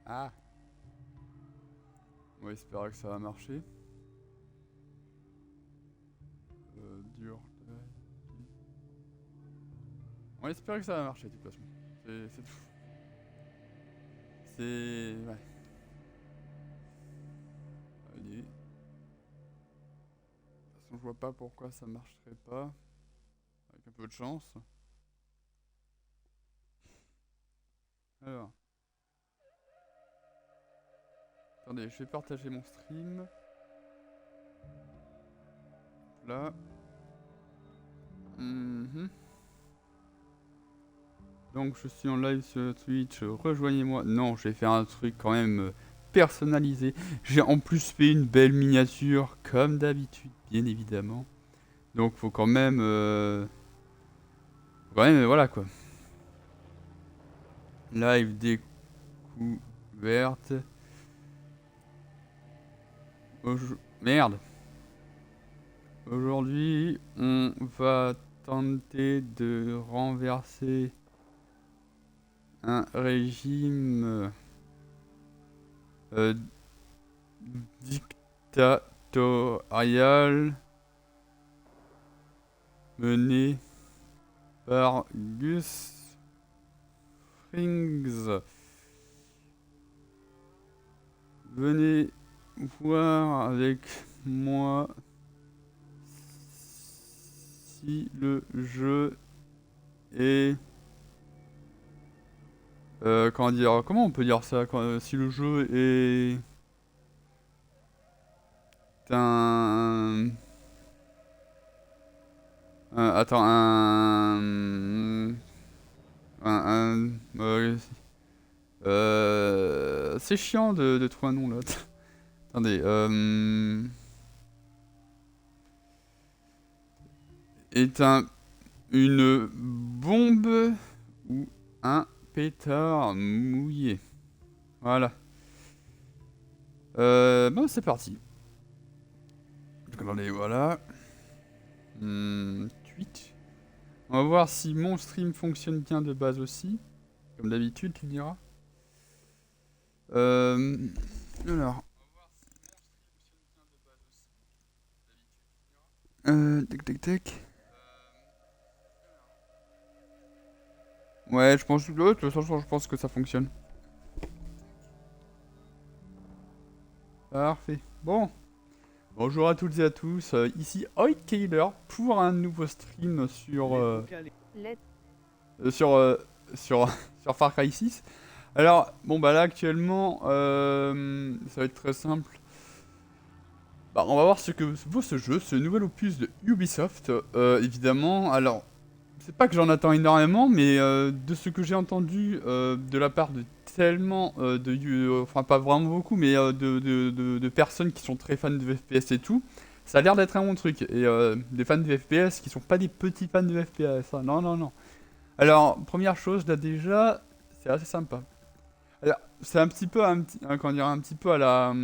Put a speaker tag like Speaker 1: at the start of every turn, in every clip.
Speaker 1: Ah. On va espérer que ça va marcher. Dur. On va espérer que ça va marcher de toute façon. C'est tout. C'est... Ouais. Allez. De toute façon, je vois pas pourquoi ça marcherait pas. Avec un peu de chance. Alors. Attendez, je vais partager mon stream. Là. Donc je suis en live sur Twitch, rejoignez-moi. Non, je vais faire un truc quand même personnalisé. J'ai en plus fait une belle miniature, comme d'habitude, bien évidemment. Donc faut quand même... voilà quoi. Live découverte. Merde. Aujourd'hui, on va tenter de renverser un régime dictatorial mené par Gus Frings. Venez voir avec moi si le jeu est... comment on peut dire ça si le jeu est... Attends, c'est chiant de trouver un nom là. Attendez, est une bombe ou un pétard mouillé. Voilà. Bon, c'est parti. Attendez, voilà. Tweet. On va voir si mon stream fonctionne bien de base aussi. Comme d'habitude, tu diras. Alors. Tac. Ouais, je pense, de toute façon, je pense que ça fonctionne. Parfait. Bon. Bonjour à toutes et à tous. Ici Hoyt Kayler pour un nouveau stream sur sur Far Cry 6. Alors, bon bah là actuellement, ça va être très simple. Bah, on va voir ce que vaut ce jeu, ce nouvel opus de Ubisoft, évidemment. Alors, c'est pas que j'en attends énormément, mais de ce que j'ai entendu de la part de tellement enfin pas vraiment beaucoup, mais de personnes qui sont très fans de FPS et tout, ça a l'air d'être un bon truc. Et des fans de FPS qui sont pas des petits fans de FPS, hein. Non, non, non. Alors, première chose, là déjà, c'est assez sympa. Alors, c'est un petit peu, comment dire, un petit peu à la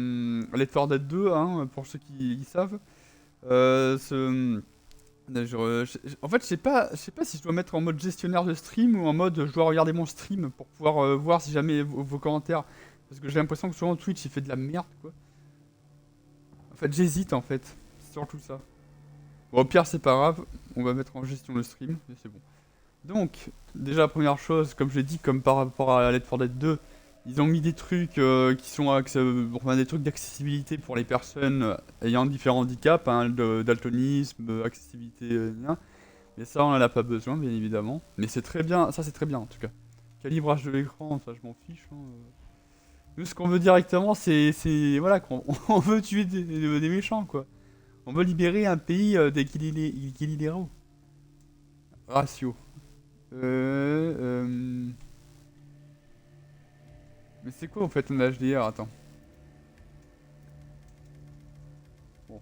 Speaker 1: Left 4 Dead 2, hein, pour ceux qui savent. En fait, je sais pas si je dois mettre en mode gestionnaire de stream ou en mode je dois regarder mon stream pour pouvoir voir si jamais vos commentaires. Parce que j'ai l'impression que souvent Twitch il fait de la merde, quoi. En fait, j'hésite en fait. C'est surtout ça. Bon, au pire, c'est pas grave. On va mettre en gestion le stream et c'est bon. Donc, déjà, première chose, comme je l'ai dit, comme par rapport à Left 4 Dead 2, ils ont mis des trucs qui sont enfin, des trucs d'accessibilité pour les personnes ayant différents handicaps, hein, daltonisme, accessibilité, mais ça, on en a pas besoin, bien évidemment. Mais c'est très bien, ça c'est très bien en tout cas. Calibrage de l'écran, ça je m'en fiche, hein. Nous, ce qu'on veut directement, voilà, qu'on on veut tuer des méchants, quoi. On veut libérer un pays d'équilibéraux. Ratio. Mais c'est quoi en fait un HDR? Attends. Bon,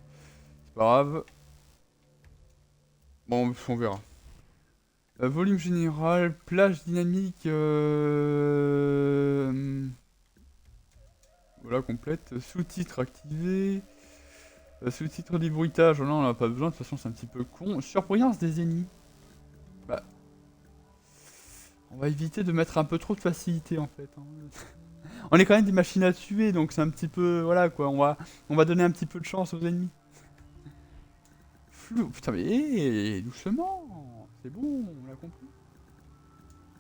Speaker 1: c'est pas grave. Bon, on verra. Volume général, plage dynamique. Voilà, complète. Sous-titres activés. Sous-titres des bruitages. Non, on n'a pas besoin, de toute façon, c'est un petit peu con. Surbrillance des ennemis. Bah. On va éviter de mettre un peu trop de facilité en fait, hein. on est quand même des machines à tuer, donc c'est un petit peu, voilà quoi, on va donner un petit peu de chance aux ennemis. Flou, putain mais doucement, c'est bon, on l'a compris.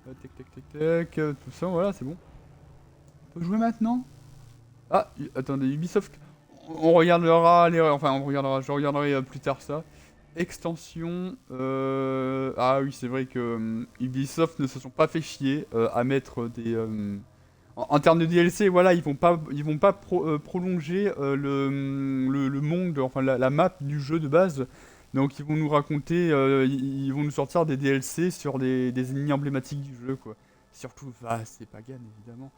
Speaker 1: Tac tac tac tac, tout ça, voilà, c'est bon. On peut jouer maintenant? Ah, attendez, Ubisoft, on regardera les, enfin on regardera, je regarderai plus tard ça. Extension, ah oui c'est vrai que Ubisoft ne se sont pas fait chier à mettre des... en termes de DLC, voilà, ils vont pas prolonger le monde, enfin la map du jeu de base. Donc ils vont nous raconter, ils vont nous sortir des DLC sur des ennemis emblématiques du jeu, quoi. Surtout, c'est Pagan, évidemment.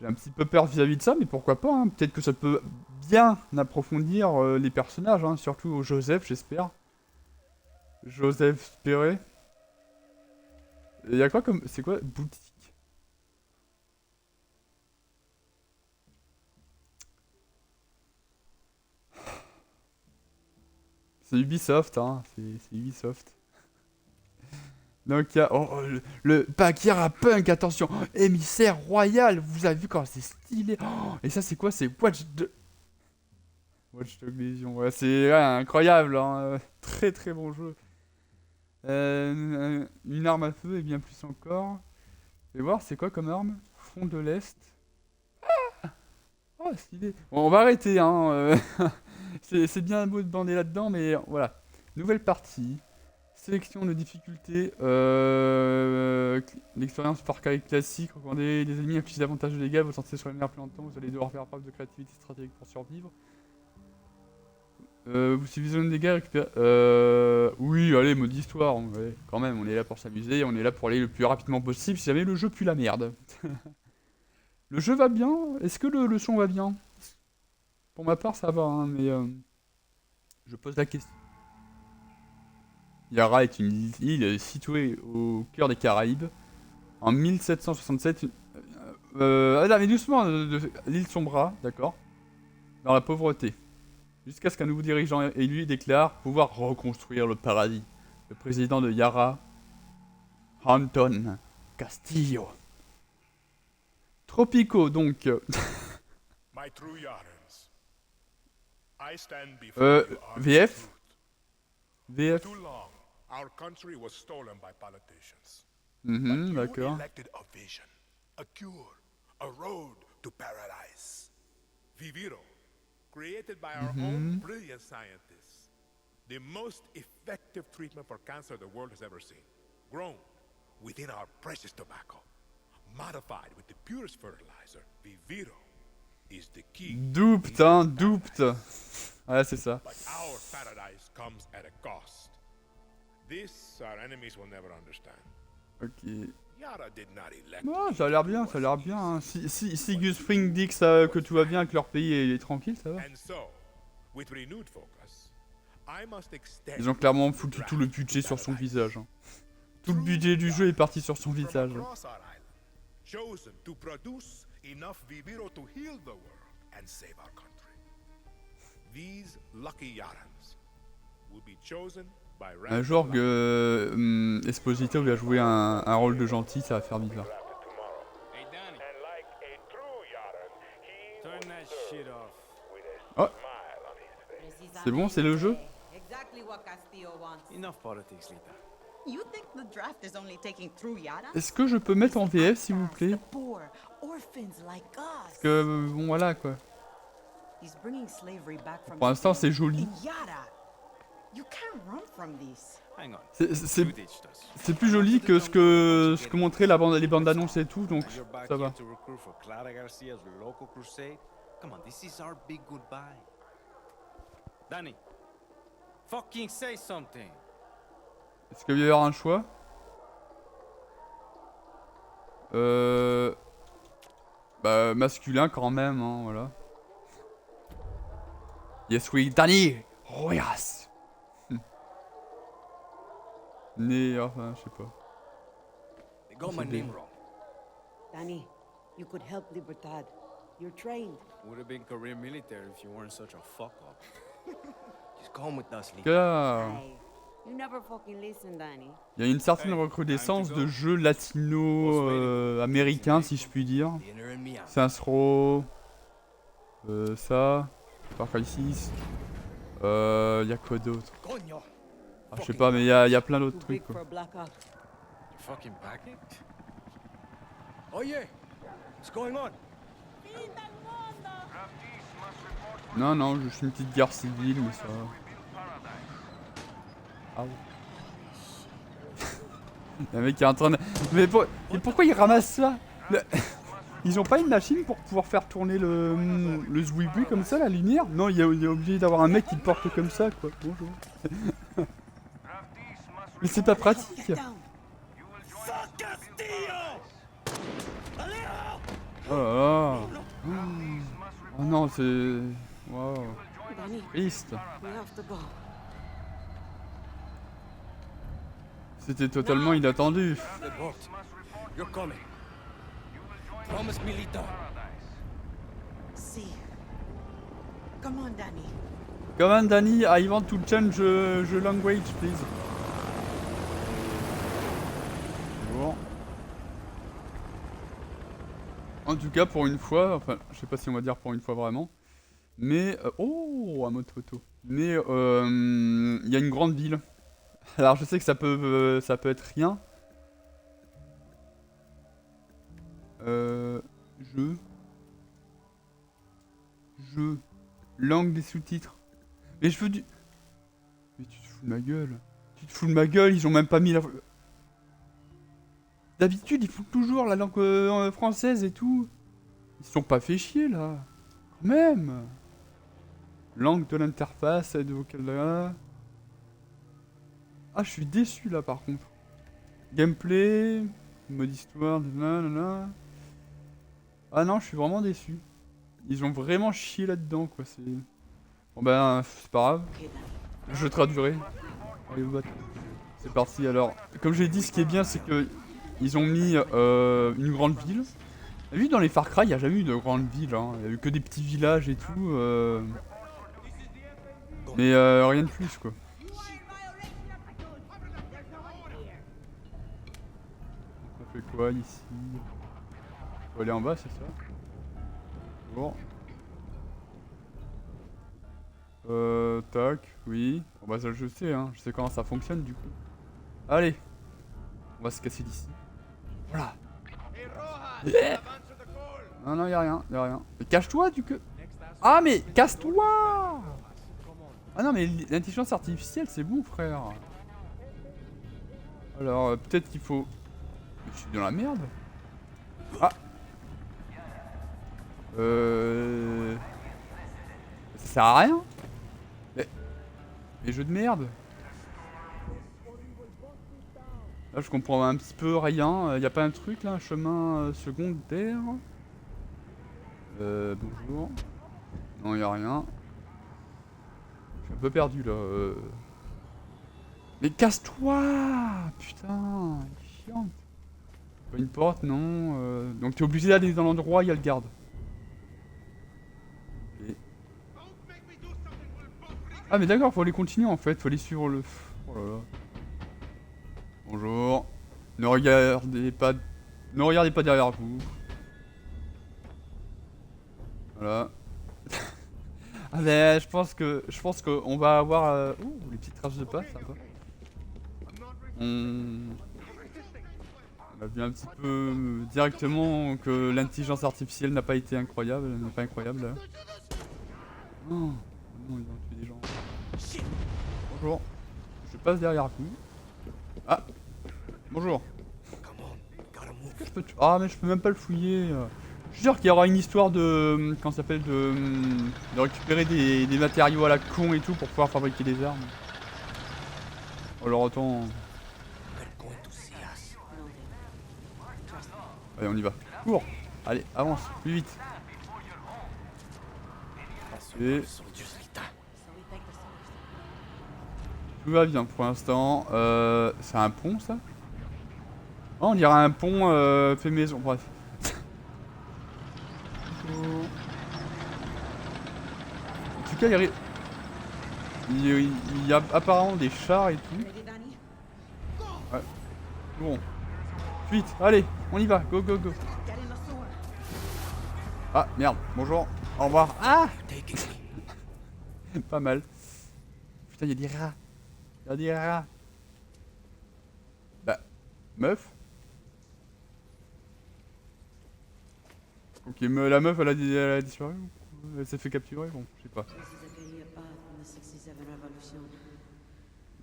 Speaker 1: J'ai un petit peu peur vis-à-vis de ça, mais pourquoi pas, hein. Peut-être que ça peut bien approfondir les personnages, hein, surtout Joseph, j'espère. Joseph Spéré. Il y a quoi comme... C'est quoi? Boutique. C'est Ubisoft, hein. C'est Ubisoft. Donc il y a... le Bagheera Punk, attention. Émissaire royal, vous avez vu quand c'est stylé. Et ça c'est quoi? C'est Watch Dogs Legion. Ouais, c'est incroyable, hein. Très très bon jeu. Une arme à feu et bien plus encore. Je vais voir, c'est quoi comme arme? Front de l'Est. Oh, stylé. Bon, on va arrêter, hein. C'est bien beau de bander là-dedans, mais voilà. Nouvelle partie. Sélection de difficulté. L'expérience par carré classique. Recommandez les ennemis affichent davantage de dégâts. Vous sentez sur les nerfs plus longtemps. Vous allez devoir faire preuve de créativité stratégique pour survivre. Vous suffisez de dégâts, récupérer. Oui, allez, mode histoire. Ouais, quand même, on est là pour s'amuser. On est là pour aller le plus rapidement possible si jamais le jeu pue la merde. Le jeu va bien? Est-ce que le son va bien? Pour ma part, ça va, hein, mais je pose la question. Yara est une île située au cœur des Caraïbes. En 1767, ah non, mais doucement, l'île sombra, d'accord, dans la pauvreté. Jusqu'à ce qu'un nouveau dirigeant élu déclare pouvoir reconstruire le paradis. Le président de Yara, Anton Castillo. Tropico, donc.
Speaker 2: My true Yarans, I stand before you armed with
Speaker 1: VF
Speaker 2: truth. For
Speaker 1: VF.
Speaker 2: too long, our country was stolen by politicians.
Speaker 1: Mhm,
Speaker 2: You
Speaker 1: d'accord.
Speaker 2: elected a vision, a cure, a road to paradise. Viviro, created by our own brilliant scientists. The most effective treatment for cancer the world has ever seen. Grown within our precious tobacco. Modified with the purest fertilizer. Viviro is the key.
Speaker 1: Doupt, hein, doupt. Ouais, c'est ça.
Speaker 2: But our paradise comes at a cost. This our enemies will never understand.
Speaker 1: Ok.
Speaker 2: Yara did not elect.
Speaker 1: Ouais, ça a l'air bien, ça a l'air bien. Hein. Si Gus Fring dit que tout va bien, que leur pays est tranquille, ça va.
Speaker 2: And so, with renewed focus, I must extend.
Speaker 1: Ils ont clairement foutu tout le budget sur son visage. Hein. Tout le budget du jeu est parti sur son visage.
Speaker 2: From across our island, chosen to produce enough Viviro to heal the world and save our country. These lucky Yarans will be chosen by
Speaker 1: Un jour que Esposito va jouer un rôle de gentil, ça va faire bizarre.
Speaker 3: Hey, Danny.
Speaker 4: And like a true Yaran, he
Speaker 3: Turn that shit off.
Speaker 4: with a
Speaker 1: Oh,
Speaker 4: smile on his face.
Speaker 1: c'est bon, c'est le jeu?
Speaker 5: Exactly what Castillo wants.
Speaker 3: Enough politics, Lita.
Speaker 5: You think the draft is only taking through Yara?
Speaker 1: Est-ce que je peux mettre en VF, s'il vous plaît?
Speaker 5: The poor, orphans like us.
Speaker 1: Parce que, bon, voilà, quoi.
Speaker 5: He's bringing slavery back from
Speaker 1: Pour l'instant,
Speaker 5: Spain.
Speaker 1: c'est joli.
Speaker 5: In Yara. You can't run from this.
Speaker 3: Hang on.
Speaker 1: C'est
Speaker 3: You ditched us.
Speaker 1: c'est plus joli que ce que montraient les bandes annonces et tout, donc
Speaker 3: Now you're back
Speaker 1: ça
Speaker 3: here
Speaker 1: va.
Speaker 3: to recruit for Clara Garcia's local crusade? Come on, this is our big goodbye. Danny, fucking say something.
Speaker 1: Est-ce qu'il va y avoir un choix? Bah, masculin quand même, hein, voilà. Yes, oui, Danny! Oh, yes! Né, enfin, je sais pas.
Speaker 3: They got my name wrong.
Speaker 6: Danny, you could help Libertad. You're trained.
Speaker 3: Would have been career military if you weren't such a fuck up. Just come with us, Lita.
Speaker 1: Car...
Speaker 6: Aye. You never fucking listen, Danny.
Speaker 1: Il y a une certaine recrudescence de jeux latino-américains, si je puis dire.
Speaker 3: Dinner and me out.
Speaker 1: Saints Row. Ça. Far Cry 6. Y a quoi d'autre?
Speaker 3: Coño.
Speaker 1: Ah, je sais pas, mais y a plein d'autres
Speaker 6: Too big
Speaker 1: trucs,
Speaker 6: for
Speaker 1: quoi.
Speaker 6: a Black Ops.
Speaker 3: You fucking packing? Oh yeah. What's going on?
Speaker 1: Non, non, juste une petite guerre civile, mais ça... Ah ouais. Le mec qui est en train de... Mais pourquoi ils ramassent ça? Ils ont pas une machine pour pouvoir faire tourner le zouiboui comme ça, la lumière? Non, il est obligé d'avoir un mec qui le porte comme ça, quoi. Bonjour. Mais c'est pas pratique.
Speaker 5: Get down.
Speaker 1: Oh là là. Oh non, c'est... Wow.
Speaker 6: Danny,
Speaker 1: Triste.
Speaker 6: we have to go.
Speaker 1: C'était totalement inattendu.
Speaker 3: The boat. You're coming. Promise me, Lita.
Speaker 5: See. Come on, Danny.
Speaker 1: Come on, Danny, I want to change the language, please. Bon. En tout cas, pour une fois, enfin, je sais pas si on va dire pour une fois vraiment, mais... oh, un mode photo. Mais il y a une grande ville. Alors je sais que ça peut être rien. Langue des sous-titres. Mais je veux du... Mais tu te fous de ma gueule. Tu te fous de ma gueule, ils ont même pas mis la... D'habitude, ils font toujours la langue française et tout. Ils se sont pas fait chier, là. Quand même. Langue de l'interface, aide vocabulaire. Ah, je suis déçu, là, par contre. Gameplay, mode histoire, nanana. Ah non, je suis vraiment déçu. Ils ont vraiment chié là-dedans, quoi. C'est... Bon ben, c'est pas grave.
Speaker 5: Okay, Danny.
Speaker 1: Je traduirai. Allez, vous battre. C'est parti, alors. Comme j'ai dit, ce qui est bien, c'est que... Ils ont mis une grande ville. Vu dans les Far Cry, il n'y a jamais eu de grande ville. Hein. Il n'y a eu que des petits villages et tout. Mais rien de plus, quoi. On fait quoi ici? Faut aller en bas, c'est ça? Bon. Tac, oui. Bon bah ça je sais, hein. Je sais comment ça fonctionne du coup. Allez. On va se casser d'ici. Voilà. Non, non, y'a rien, y'a rien. Mais cache-toi, du que... Ah, mais casse-toi! Ah non, mais l'intelligence artificielle, c'est bon, frère. Alors, peut-être qu'il faut... Mais je suis dans la merde. Ah! Ça sert à rien? Mais jeux de merde! Là je comprends un petit peu rien, y a pas un truc là, un chemin secondaire? Bonjour. Non, y a rien. Je suis un peu perdu là. Mais casse-toi! Putain, chiante. Pas une porte, non. Donc t'es obligé d'aller dans l'endroit où il y a le garde. Et... Ah mais d'accord, faut aller continuer en fait, faut aller suivre le... Oh là là. Bonjour. Ne regardez pas derrière vous. Voilà. Ah mais je pense qu'on va avoir les petites traces de pas, sympa. On a vu un petit peu directement que l'intelligence artificielle n'a pas été incroyable, n'est pas incroyable là. Oh, non, ils ont tué des gens. Bonjour. Je passe derrière vous. Ah. Bonjour. Je peux ah mais je peux même pas le fouiller. Je suis sûr qu'il y aura une histoire de... Comment ça s'appelle de récupérer des matériaux à la con et tout pour pouvoir fabriquer des armes. Alors autant... Allez on y va. Cours. Allez avance, plus vite. Et... Tout va bien pour l'instant. C'est un pont ça? Oh, on dirait un pont fait maison, bref. En tout cas, il y a apparemment des chars et tout. Bon. Vite, allez, on y va, go, go, go.
Speaker 5: Get in the sewer.
Speaker 1: Ah, merde, bonjour, au revoir. Ah pas mal. Putain, y'a des rats. Y'a des rats. Bah, meuf. Ok, la meuf, elle a disparu ou elle s'est fait capturer? Bon, je sais pas.
Speaker 6: This is a career path in the 67 revolution.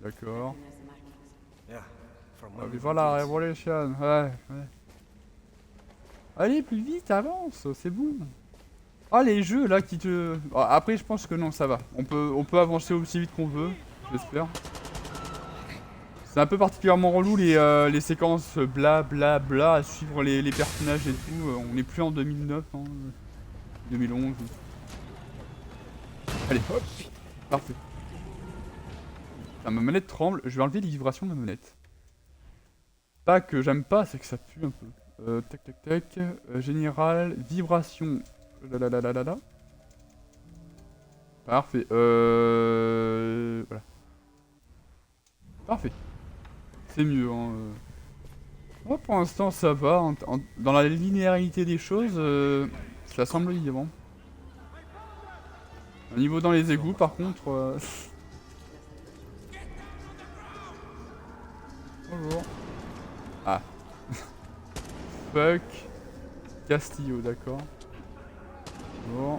Speaker 1: D'accord.
Speaker 6: Recognize the markings.
Speaker 3: Yeah, from
Speaker 1: Ah,
Speaker 3: when
Speaker 1: mais
Speaker 3: we
Speaker 1: voilà,
Speaker 3: were kids.
Speaker 1: Revolution, ouais. Allez, plus vite, avance, c'est bon. Ah, les jeux là qui te... Ah, après, je pense que non, ça va. On peut avancer aussi vite qu'on veut, j'espère. C'est un peu particulièrement relou les séquences bla bla bla à suivre les personnages et tout. On n'est plus en 2009, hein, 2011. Allez, hop, parfait. Putain, ma manette tremble, je vais enlever les vibrations de ma manette. Pas que j'aime pas, c'est que ça pue un peu. Tac tac tac, général, vibration. Là. Parfait, voilà. Parfait. C'est mieux, hein. Moi, pour l'instant, ça va. Dans la linéarité des choses, ça semble vivant. Au niveau dans les égouts, par contre... Bonjour. Ah. Fuck. Castillo, d'accord. Bon.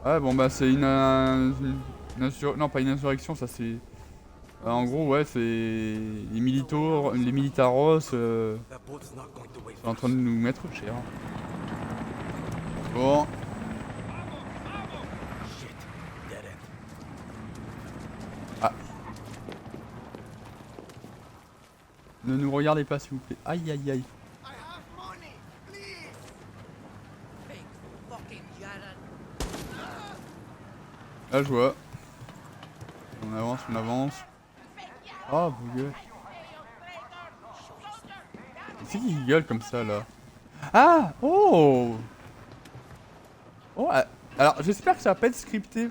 Speaker 1: Ah bon bah c'est non pas une insurrection, ça c'est... en gros ouais c'est... les militaros sont en train de nous mettre cher. Bon. Ah. Ne nous regardez pas s'il vous plaît. Aïe aïe aïe. Là je vois. On avance. Oh vous gueule. C'est qui gueule comme ça là? Ah! Oh! Oh! Alors j'espère que ça va pas être scripté.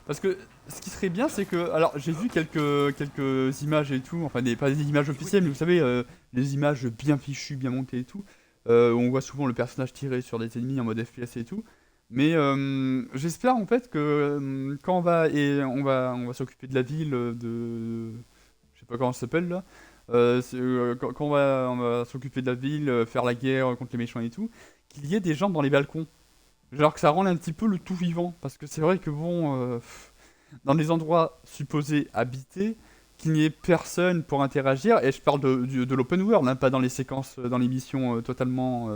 Speaker 1: Parce que ce qui serait bien c'est que... Alors j'ai vu quelques images et tout. Enfin pas des images officielles mais vous savez des images bien fichues, bien montées et tout. Où on voit souvent le personnage tirer sur des ennemis en mode FPS et tout. Mais j'espère en fait que quand on va s'occuper de la ville de... Je sais pas comment ça s'appelle là. Quand on va s'occuper de la ville, faire la guerre contre les méchants et tout, qu'il y ait des gens dans les balcons. Genre que ça rende un petit peu le tout vivant. Parce que c'est vrai que bon, dans des endroits supposés habités, qu'il n'y ait personne pour interagir, et je parle de l'open world, hein, pas dans les séquences, dans les missions totalement...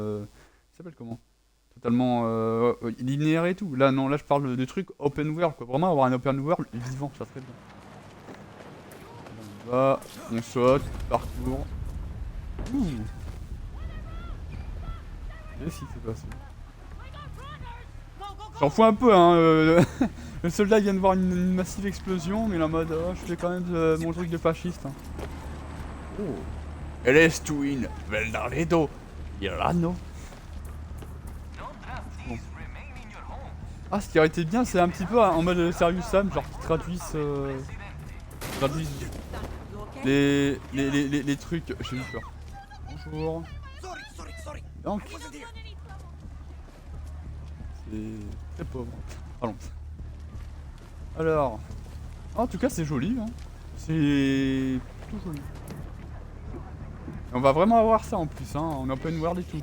Speaker 1: ça s'appelle comment? Totalement linéaire et tout. Là non, là je parle de trucs open world quoi. Vraiment avoir un open world vivant, ça serait bien. On va, on saute, parcours. Ouh. Qu'est-ce qui s'est passé? J'en fous un peu hein. Le soldat vient de voir une massive explosion, mais la mode oh, je fais quand même mon truc de fasciste. Hein. Oh. LS Twin, vel dans les dos. Irano. Ah, ce qui aurait été bien, c'est un petit peu en mode Serious Sam, genre qui traduisent les trucs. J'ai eu peur. Bonjour. Donc, c'est très pauvre. Pardon. Alors, en tout cas, c'est joli. Hein. C'est plutôt joli. Et on va vraiment avoir ça en plus, hein, en open world et tout.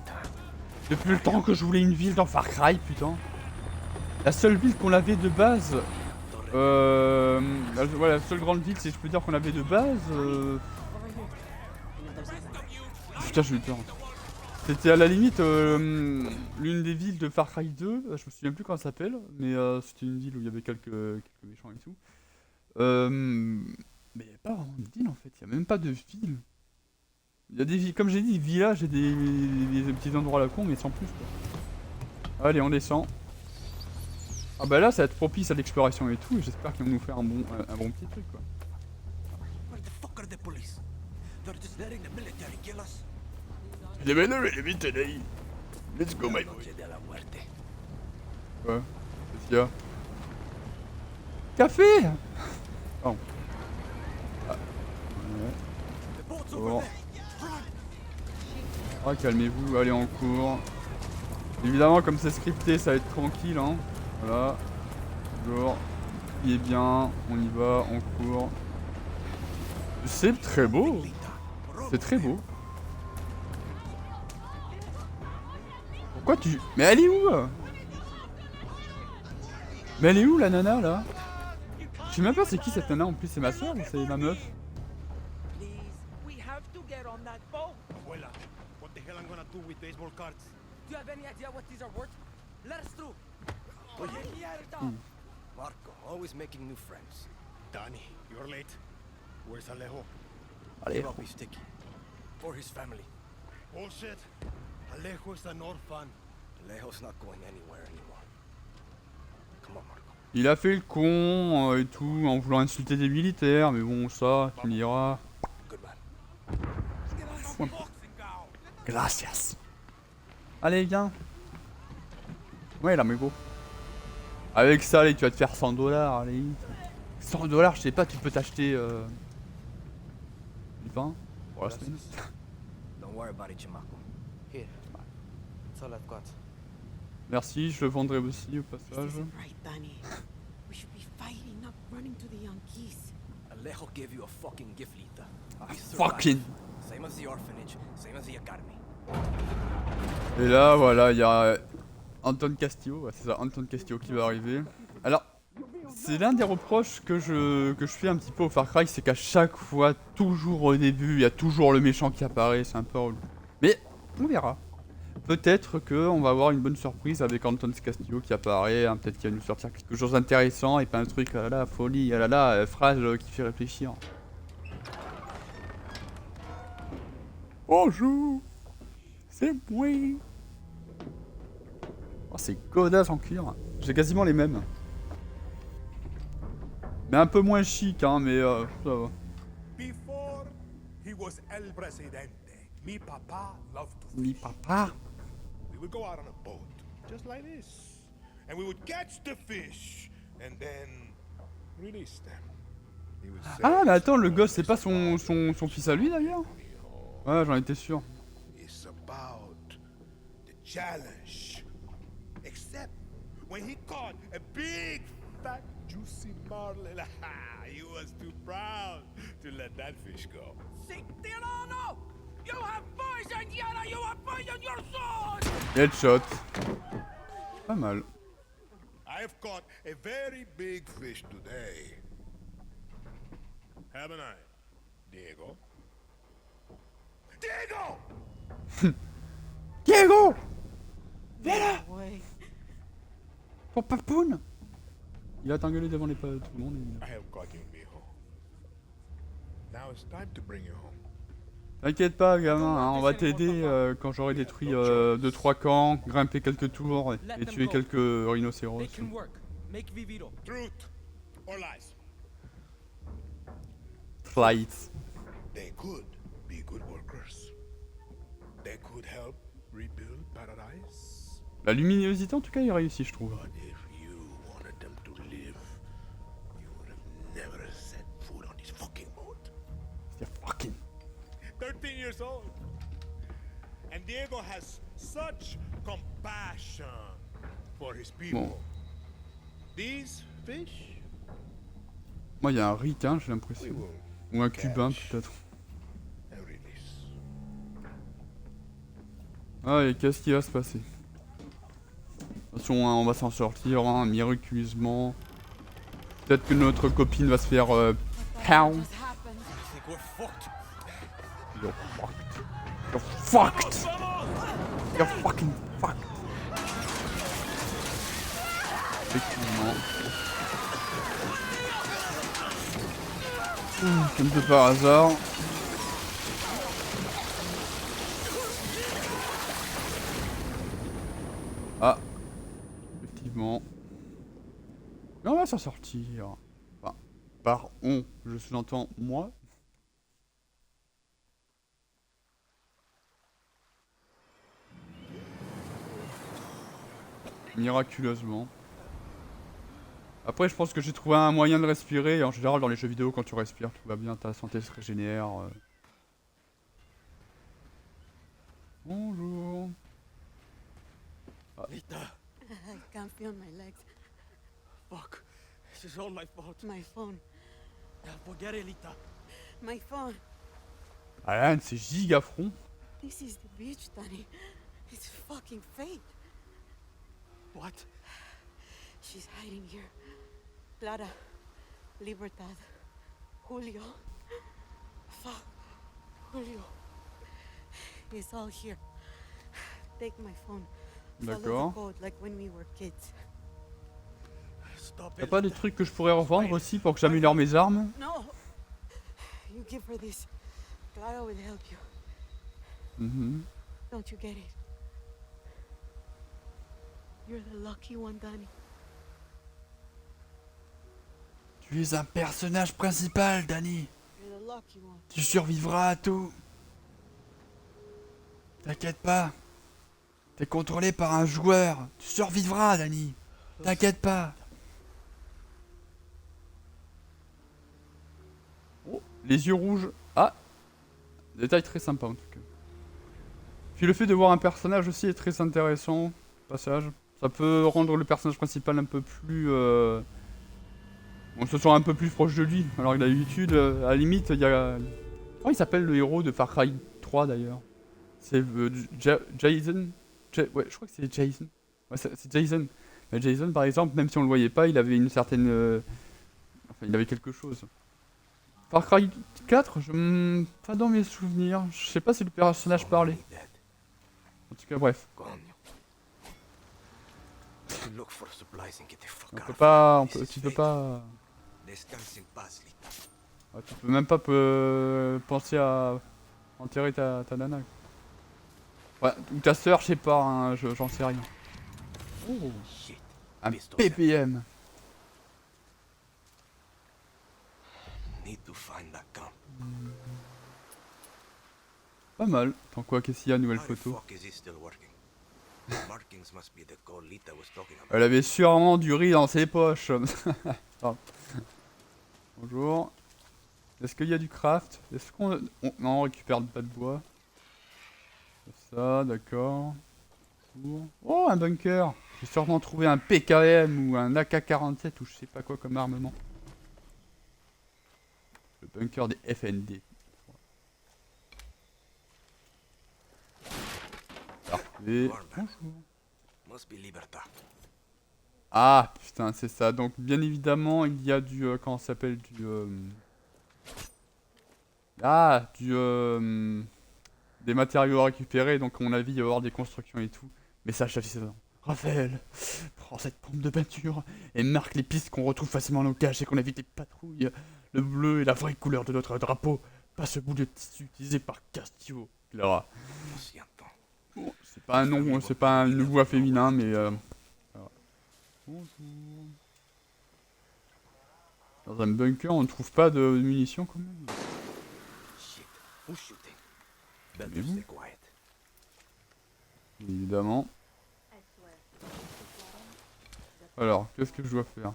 Speaker 1: Depuis le temps que je voulais une ville dans Far Cry, putain. La seule ville qu'on avait de base, voilà, la seule grande ville, si je peux dire qu'on avait de base, putain j'ai eu peur. C'était à la limite l'une des villes de Far Cry 2, je me souviens plus comment ça s'appelle, mais c'était une ville où il y avait quelques méchants et tout. Mais il n'y a pas vraiment de ville en fait, il n'y a même pas de ville. Il y a des villes, comme j'ai dit, des villages et des petits endroits à la con, mais sans plus quoi. Allez, on descend. Ah bah là ça va être propice à l'exploration et tout, et j'espère qu'ils vont nous faire un bon petit truc quoi. Les militaires, let's go my boy. Quoi? Qu'est-ce qu'il y a? Café! Oh. Ah. Ouais. Bon. Ah, calmez-vous, allez, on court. Évidemment, comme c'est scripté, ça va être tranquille, hein. Voilà. Toujours. Il est bien, on y va, on court. C'est très beau. C'est très beau. Pourquoi tu... Mais elle est où? Mais elle est où la nana là? Je sais même pas c'est qui cette nana en plus, c'est ma soeur ou c'est ma meuf?
Speaker 7: Please, we have to get on that boat.
Speaker 3: Abuela, what the hell I'm gonna do with baseball cards?
Speaker 7: Do you have any idea what these are worth? Let us through.
Speaker 8: Marco, always making new friends.
Speaker 3: Danny, you're late. Where's Alejo?
Speaker 1: Allez.
Speaker 8: Give up his sticky. For his family.
Speaker 3: Bullshit. Alejo is an orphan.
Speaker 8: Alejo's not going anywhere anymore. Come on, Marco.
Speaker 1: Il a fait le con et tout en voulant insulter des militaires, mais bon ça, tu me diras.
Speaker 8: Good man.
Speaker 1: Gracias. Allez viens. Ouais l'amigo. Avec ça allez, tu vas te faire 100 $, allez. 100 $, je sais pas, tu peux t'acheter du pain pour la semaine.
Speaker 8: Don't worry about it, Chamaco.
Speaker 7: Here. That's all I've got.
Speaker 1: Merci, je le vendrai aussi au
Speaker 6: This
Speaker 1: passage.
Speaker 6: isn't right, Danny. We should be fighting, not running to the Yankees.
Speaker 8: Alejo gave you a fucking gift, Lita.
Speaker 1: Ah,
Speaker 8: You survived.
Speaker 1: fucking.
Speaker 8: Same as the orphanage, same as the academy.
Speaker 1: Et là voilà, il y a Anton Castillo, ouais, c'est ça, Anton Castillo qui va arriver. Alors, c'est l'un des reproches que je fais un petit peu au Far Cry, c'est qu'à chaque fois, toujours au début, il y a toujours le méchant qui apparaît, c'est un peu relou. Mais on verra. Peut-être qu'on va avoir une bonne surprise avec Anton Castillo qui apparaît, hein, peut-être qu'il va nous sortir quelque chose d'intéressant et pas un truc, ah là là, folie, ah là là, phrase qui fait réfléchir. Bonjour, c'est moi. Oh, c'est godasse en cuir. J'ai quasiment les mêmes. Mais un peu moins chic, hein, mais ça va.
Speaker 2: Before he was El Presidente, mi papa loved to
Speaker 1: Mi
Speaker 2: fish.
Speaker 1: papa.
Speaker 2: We would go out on a boat, just like this. And we would catch the fish, and then release them. He would say,
Speaker 1: Ah, mais attends, le gosse, c'est pas son fils à lui d'ailleurs? Ouais, j'en étais sûr.
Speaker 2: it's about the challenge. Except when he caught a big, fat, juicy marlin, he was too proud to let that fish go.
Speaker 7: Sic Tirano! You have poisoned Yara! You have poisoned your sword!
Speaker 1: Headshot. Pas mal.
Speaker 2: I have caught a very big fish today. Haven't I, Diego? Diego!
Speaker 1: Diego! Viens là!
Speaker 6: Boy.
Speaker 1: Ton papoun! Il va t'engueuler devant tout le monde.
Speaker 2: I have caught you, mijo. Now it's time to bring you home.
Speaker 1: T'inquiète pas, gamin, hein, on va t'aider quand j'aurai détruit 2-3 camps, grimpé quelques tours et tué quelques rhinocéros.
Speaker 7: They can work. Make Viviro.
Speaker 2: Truth or lies?
Speaker 1: Flight.
Speaker 2: They could be good workers. They could help rebuild paradise.
Speaker 1: La luminosité, en tout cas, il réussit, je trouve.
Speaker 2: But if you wanted them to live, you would have never set foot on this fucking boat.
Speaker 1: C'est fucking.
Speaker 2: 13 years old. And Diego has such compassion for his people.
Speaker 1: Bon.
Speaker 2: These fish,
Speaker 1: Moi, il y a un ricain, j'ai
Speaker 2: we
Speaker 1: l'impression.
Speaker 2: will
Speaker 1: Ou un cubain,
Speaker 2: catch
Speaker 1: peut-être.
Speaker 2: and release.
Speaker 1: Ah, et qu'est-ce qui va se passer? Attention, hein, on va s'en sortir, hein, miraculeusement. Peut-être que notre copine va se faire pound.
Speaker 6: Just happened.
Speaker 8: I think we're fucked.
Speaker 1: You're fucked. You're fucked. You're fucking fucked. Effectivement. Comme de par hasard. Ah. Effectivement. Mais on va s'en sortir. Enfin, par on, je sous-entends moi. Miraculeusement. Après, je pense que j'ai trouvé un moyen de respirer. Et en général, dans les jeux vidéo, quand tu respires, tout va bien, ta santé se régénère. Bonjour.
Speaker 8: Lita,
Speaker 6: I can't feel my legs.
Speaker 8: fuck. This is all my fault.
Speaker 6: My phone.
Speaker 8: Forget it, Lita.
Speaker 6: My phone.
Speaker 1: Ah là, un de ces gigafronts.
Speaker 6: This is the beach, Danny. It's fucking fate.
Speaker 8: What?
Speaker 6: She's hiding here. Clara, Libertad, Julio. Fuck, Julio. It's all here. Take my phone. Follow
Speaker 1: D'accord.
Speaker 6: the code like when we were kids.
Speaker 8: Stop
Speaker 1: Y'a
Speaker 8: it.
Speaker 1: pas des trucs que je pourrais revendre aussi pour que j'améliore mes armes?
Speaker 6: No! You give her this. Clara will help you.
Speaker 1: Mhm.
Speaker 6: Don't you get it? You're the lucky one, Danny.
Speaker 1: Tu es un personnage principal, Danny.
Speaker 6: You're the lucky one.
Speaker 1: Tu survivras à tout. T'inquiète pas. T'es contrôlé par un joueur. Tu survivras, Danny. T'inquiète pas. Oh, les yeux rouges. Ah. Détail très sympa en tout cas. Puis le fait de voir un personnage aussi est très intéressant. Passage. Ça peut rendre le personnage principal un peu plus... On se sent un peu plus proche de lui. Alors que d'habitude, à la limite, il y a... Comment il s'appelle le héros de Far Cry 3 d'ailleurs? C'est Jason. Ouais, je crois que c'est Jason. Ouais, c'est Jason. Mais Jason, par exemple, même si on le voyait pas, il avait une certaine... Enfin, il avait quelque chose. Far Cry 4, pas dans mes souvenirs. Je sais pas si le personnage parlait. En tout cas, bref.
Speaker 8: Look for supplies and get the fuck
Speaker 1: On
Speaker 8: out
Speaker 1: peut
Speaker 8: of
Speaker 1: pas...
Speaker 8: here. This is
Speaker 1: tu peux
Speaker 8: fate.
Speaker 1: pas...
Speaker 8: Descanse en paz, Lita.
Speaker 1: Ah, tu peux même pas penser à enterrer ta nana. Ouais, ou ta soeur, je sais pas, hein, j'en sais rien. Oh,
Speaker 8: Shit.
Speaker 1: un
Speaker 8: Pistols.
Speaker 1: PPM.
Speaker 8: Need to find that gun.
Speaker 1: Pas mal. Tant quoi, qu'est-ce qu'il y a, nouvelle
Speaker 8: How the
Speaker 1: photo.
Speaker 8: fuck is this still working? Markings must be the code Lita was talking about.
Speaker 1: Elle avait sûrement du riz dans ses poches. Pardon. Bonjour. Est-ce qu'il y a du craft? Est-ce qu'on... Non, on récupère pas de bois. Ça, d'accord. Oh, un bunker. J'ai sûrement trouvé un PKM ou un AK-47 ou je sais pas quoi comme armement. Le bunker des FND. Parfait. Bonjour.
Speaker 8: Must be Libertad.
Speaker 1: Ah, putain, c'est ça. Donc, bien évidemment, il y a du... comment ça s'appelle? Des matériaux à récupérer. Donc, à mon avis, il va y avoir des constructions et tout. Message satisfaisant. Raphaël, prends cette pompe de peinture et marque les pistes qu'on retrouve facilement dans nos caches et qu'on évite les patrouilles. Le bleu est la vraie couleur de notre drapeau. Pas ce bout de tissu utilisé par Castillo. Clara.
Speaker 8: Lo siento.
Speaker 1: Bon, c'est pas un nom, c'est pas une voix féminin, mais... voilà. Bonjour. Dans un bunker, on ne trouve pas de munitions quand même.
Speaker 8: Shit. Who's shooting?
Speaker 1: Mais
Speaker 8: Better
Speaker 1: vous?
Speaker 8: stay quiet.
Speaker 1: Évidemment. Alors, qu'est-ce que je dois faire?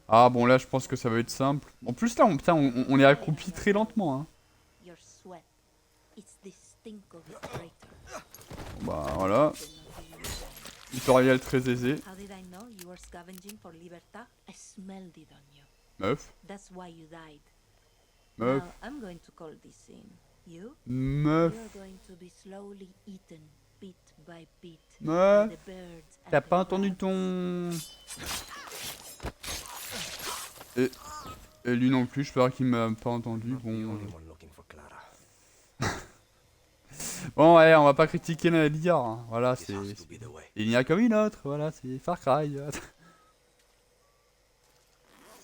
Speaker 1: Ah bon, là je pense que ça va être simple. En plus là, on est accroupi très lentement. Hein.
Speaker 9: Your sweat. It's the stink of a traitor.
Speaker 1: Bon, bah voilà. Tutoriel très aisé.
Speaker 9: How did I know you were scavenging for Libertad? I smelled it on you.
Speaker 1: Meuf.
Speaker 9: That's why you died.
Speaker 1: Meuf.
Speaker 9: Now I'm going to call this in. You?
Speaker 1: Meuf.
Speaker 9: You're going to be slowly eaten, bit by bit,
Speaker 1: Meuf.
Speaker 9: by the birds and
Speaker 1: T'as
Speaker 9: the
Speaker 1: pas entendu
Speaker 9: rats.
Speaker 1: ton... Et lui non plus, je crois qu'il m'a pas entendu.
Speaker 8: Not the
Speaker 1: Bon,
Speaker 8: only one looking for Clara.
Speaker 1: bon ouais, on va pas critiquer la liard. Hein. Voilà,
Speaker 8: This
Speaker 1: c'est...
Speaker 8: has to be the way.
Speaker 1: Il n'y a comme une autre, voilà, c'est Far Cry.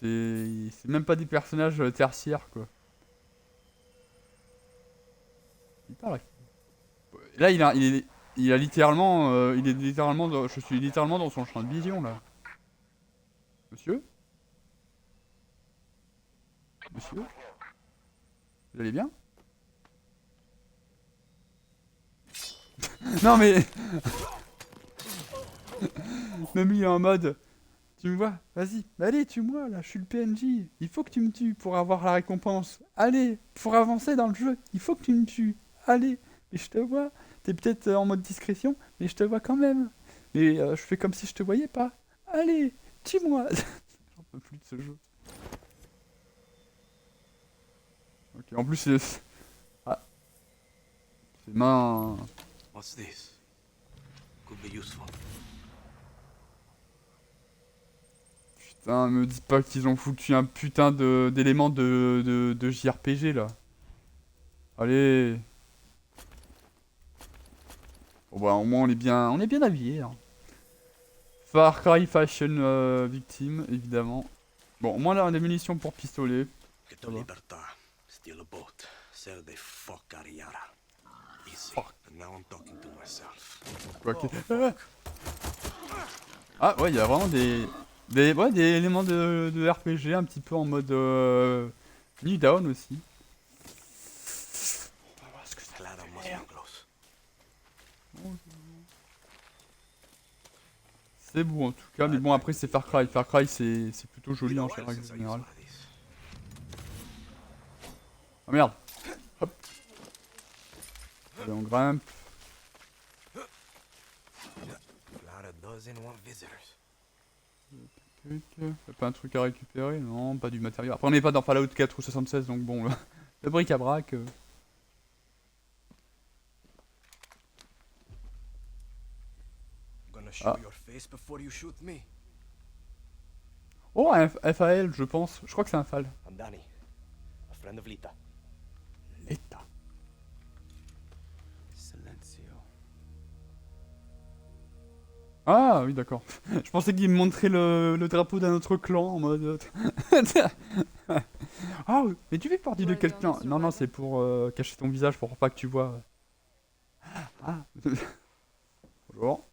Speaker 1: C'est même pas des personnages tertiaires, quoi. Il parle. Là, il a littéralement... il est littéralement... je suis littéralement dans son champ de vision, là. Monsieur? Monsieur? Vous allez bien? Non mais... Même lui est en mode... Tu me vois? Vas-y, allez, tue-moi là, je suis le PNJ. Il faut que tu me tues pour avoir la récompense. Allez, pour avancer dans le jeu, il faut que tu me tues. Allez, mais je te vois, t'es peut-être en mode discrétion, mais je te vois quand même. Mais je fais comme si je te voyais pas. Allez, tue-moi. J'en peux plus de ce jeu. Ok, en plus c'est... Ah. Ses mains...
Speaker 8: What's this? Could be useful.
Speaker 1: Putain, me dis pas qu'ils ont foutu un putain d'éléments de JRPG là. Allez. Bon bah au moins on est bien habillés. Hein. Far Cry Fashion Victime, évidemment. Bon, au moins là on a des munitions pour pistolet.
Speaker 8: Get to Libertad, steal a boat, sell the fuck out of Yara. Easy.
Speaker 1: Fuck.
Speaker 8: And now I'm talking to myself.
Speaker 1: Quoi que- Ah ouais, il y a vraiment des éléments de RPG un petit peu en mode New Down aussi. On va voir ce que ça
Speaker 8: Glad I must be close.
Speaker 1: C'est beau en tout cas, mais bon après c'est Far Cry. Far Cry c'est plutôt joli en
Speaker 8: Been a while since I used
Speaker 1: général.
Speaker 8: one of these.
Speaker 1: Ah merde. Hop. Allez on grimpe.
Speaker 8: Not a dozen want visitors.
Speaker 1: Y'a pas un truc à récupérer? Non, pas du matériel. Après on n'est pas dans Fallout 4 ou 76 donc bon, le bric-à-brac.
Speaker 8: Gonna show your face before you shoot me.
Speaker 1: Oh un FAL je pense, je crois que c'est un FAL.
Speaker 8: I'm Danny, a friend of Lita.
Speaker 1: L'état.
Speaker 3: Silencio.
Speaker 1: Ah oui d'accord. Je pensais qu'il me montrait le drapeau d'un autre clan en mode... Ah oui, mais tu fais partie de quel clan? Non non c'est pour cacher ton visage pour pas que tu vois... Ah. Bonjour.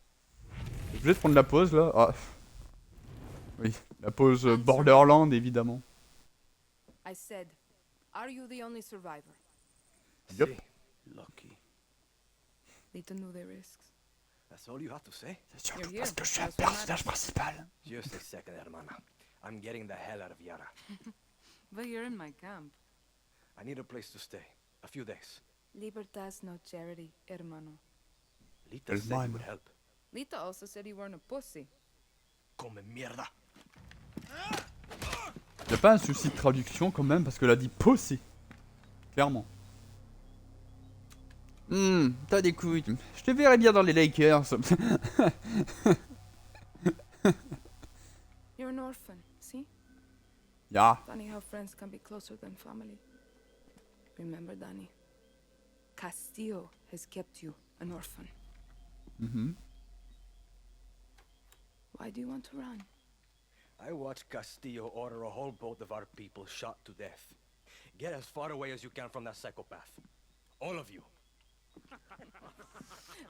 Speaker 1: Je vais prendre la pause là. Ah. Oui, la pause Borderland évidemment.
Speaker 7: I said, are you the only survivor?
Speaker 1: Yep.
Speaker 8: See? Lucky.
Speaker 7: Lita knew the risks.
Speaker 8: That's all you have to say?
Speaker 1: C'est surtout
Speaker 7: You're
Speaker 1: parce
Speaker 7: here.
Speaker 1: que je suis un
Speaker 7: That's what matters.
Speaker 1: personnage principal.
Speaker 8: Just a second, hermana. I'm getting the hell out of Yara.
Speaker 7: But you're in my camp.
Speaker 8: I need a place to stay. A few days.
Speaker 7: Libertas no charity, hermano.
Speaker 8: Lita said you
Speaker 1: Hermano.
Speaker 8: would help.
Speaker 7: Lita also said you weren't a pussy.
Speaker 8: Come mierda.
Speaker 1: Y'a pas un souci de traduction quand même parce que elle a dit possé. Clairement. T'as des couilles. Je te verrais bien dans les Lakers.
Speaker 7: You're an orphan, see?
Speaker 1: Ya.
Speaker 7: Funny how friends can be closer than family. Remember, Danny? Castillo has kept you an orphan. Why do you want to run?
Speaker 8: I watched Castillo order a whole boat of our people shot to death. Get as far away as you can from that psychopath. All of you.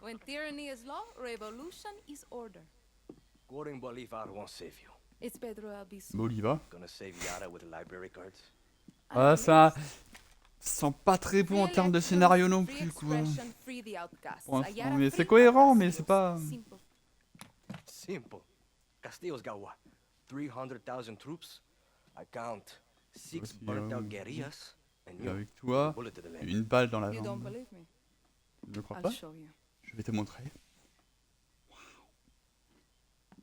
Speaker 7: When tyranny is law, revolution is order.
Speaker 8: Quoting Bolivar won't save you.
Speaker 7: It's Pedro Albizu.
Speaker 1: Bolivar.
Speaker 8: Gonna save Yara with the library cards.
Speaker 1: Ah ça... sent pas très bon en termes de scénario non plus quoi. Pour l'instant, mais c'est cohérent mais c'est pas...
Speaker 8: Simple. Castillo's got what? 300,000 troops? I count 6
Speaker 1: Voici,
Speaker 8: burnt out guerrillas. And
Speaker 1: Et
Speaker 8: you,
Speaker 1: avec toi,
Speaker 8: bullet to the leg.
Speaker 1: une balle dans la
Speaker 7: You don't
Speaker 1: jambe.
Speaker 7: believe me?
Speaker 1: Je ne crois
Speaker 7: I'll
Speaker 1: pas.
Speaker 7: show you.
Speaker 1: Je vais te montrer.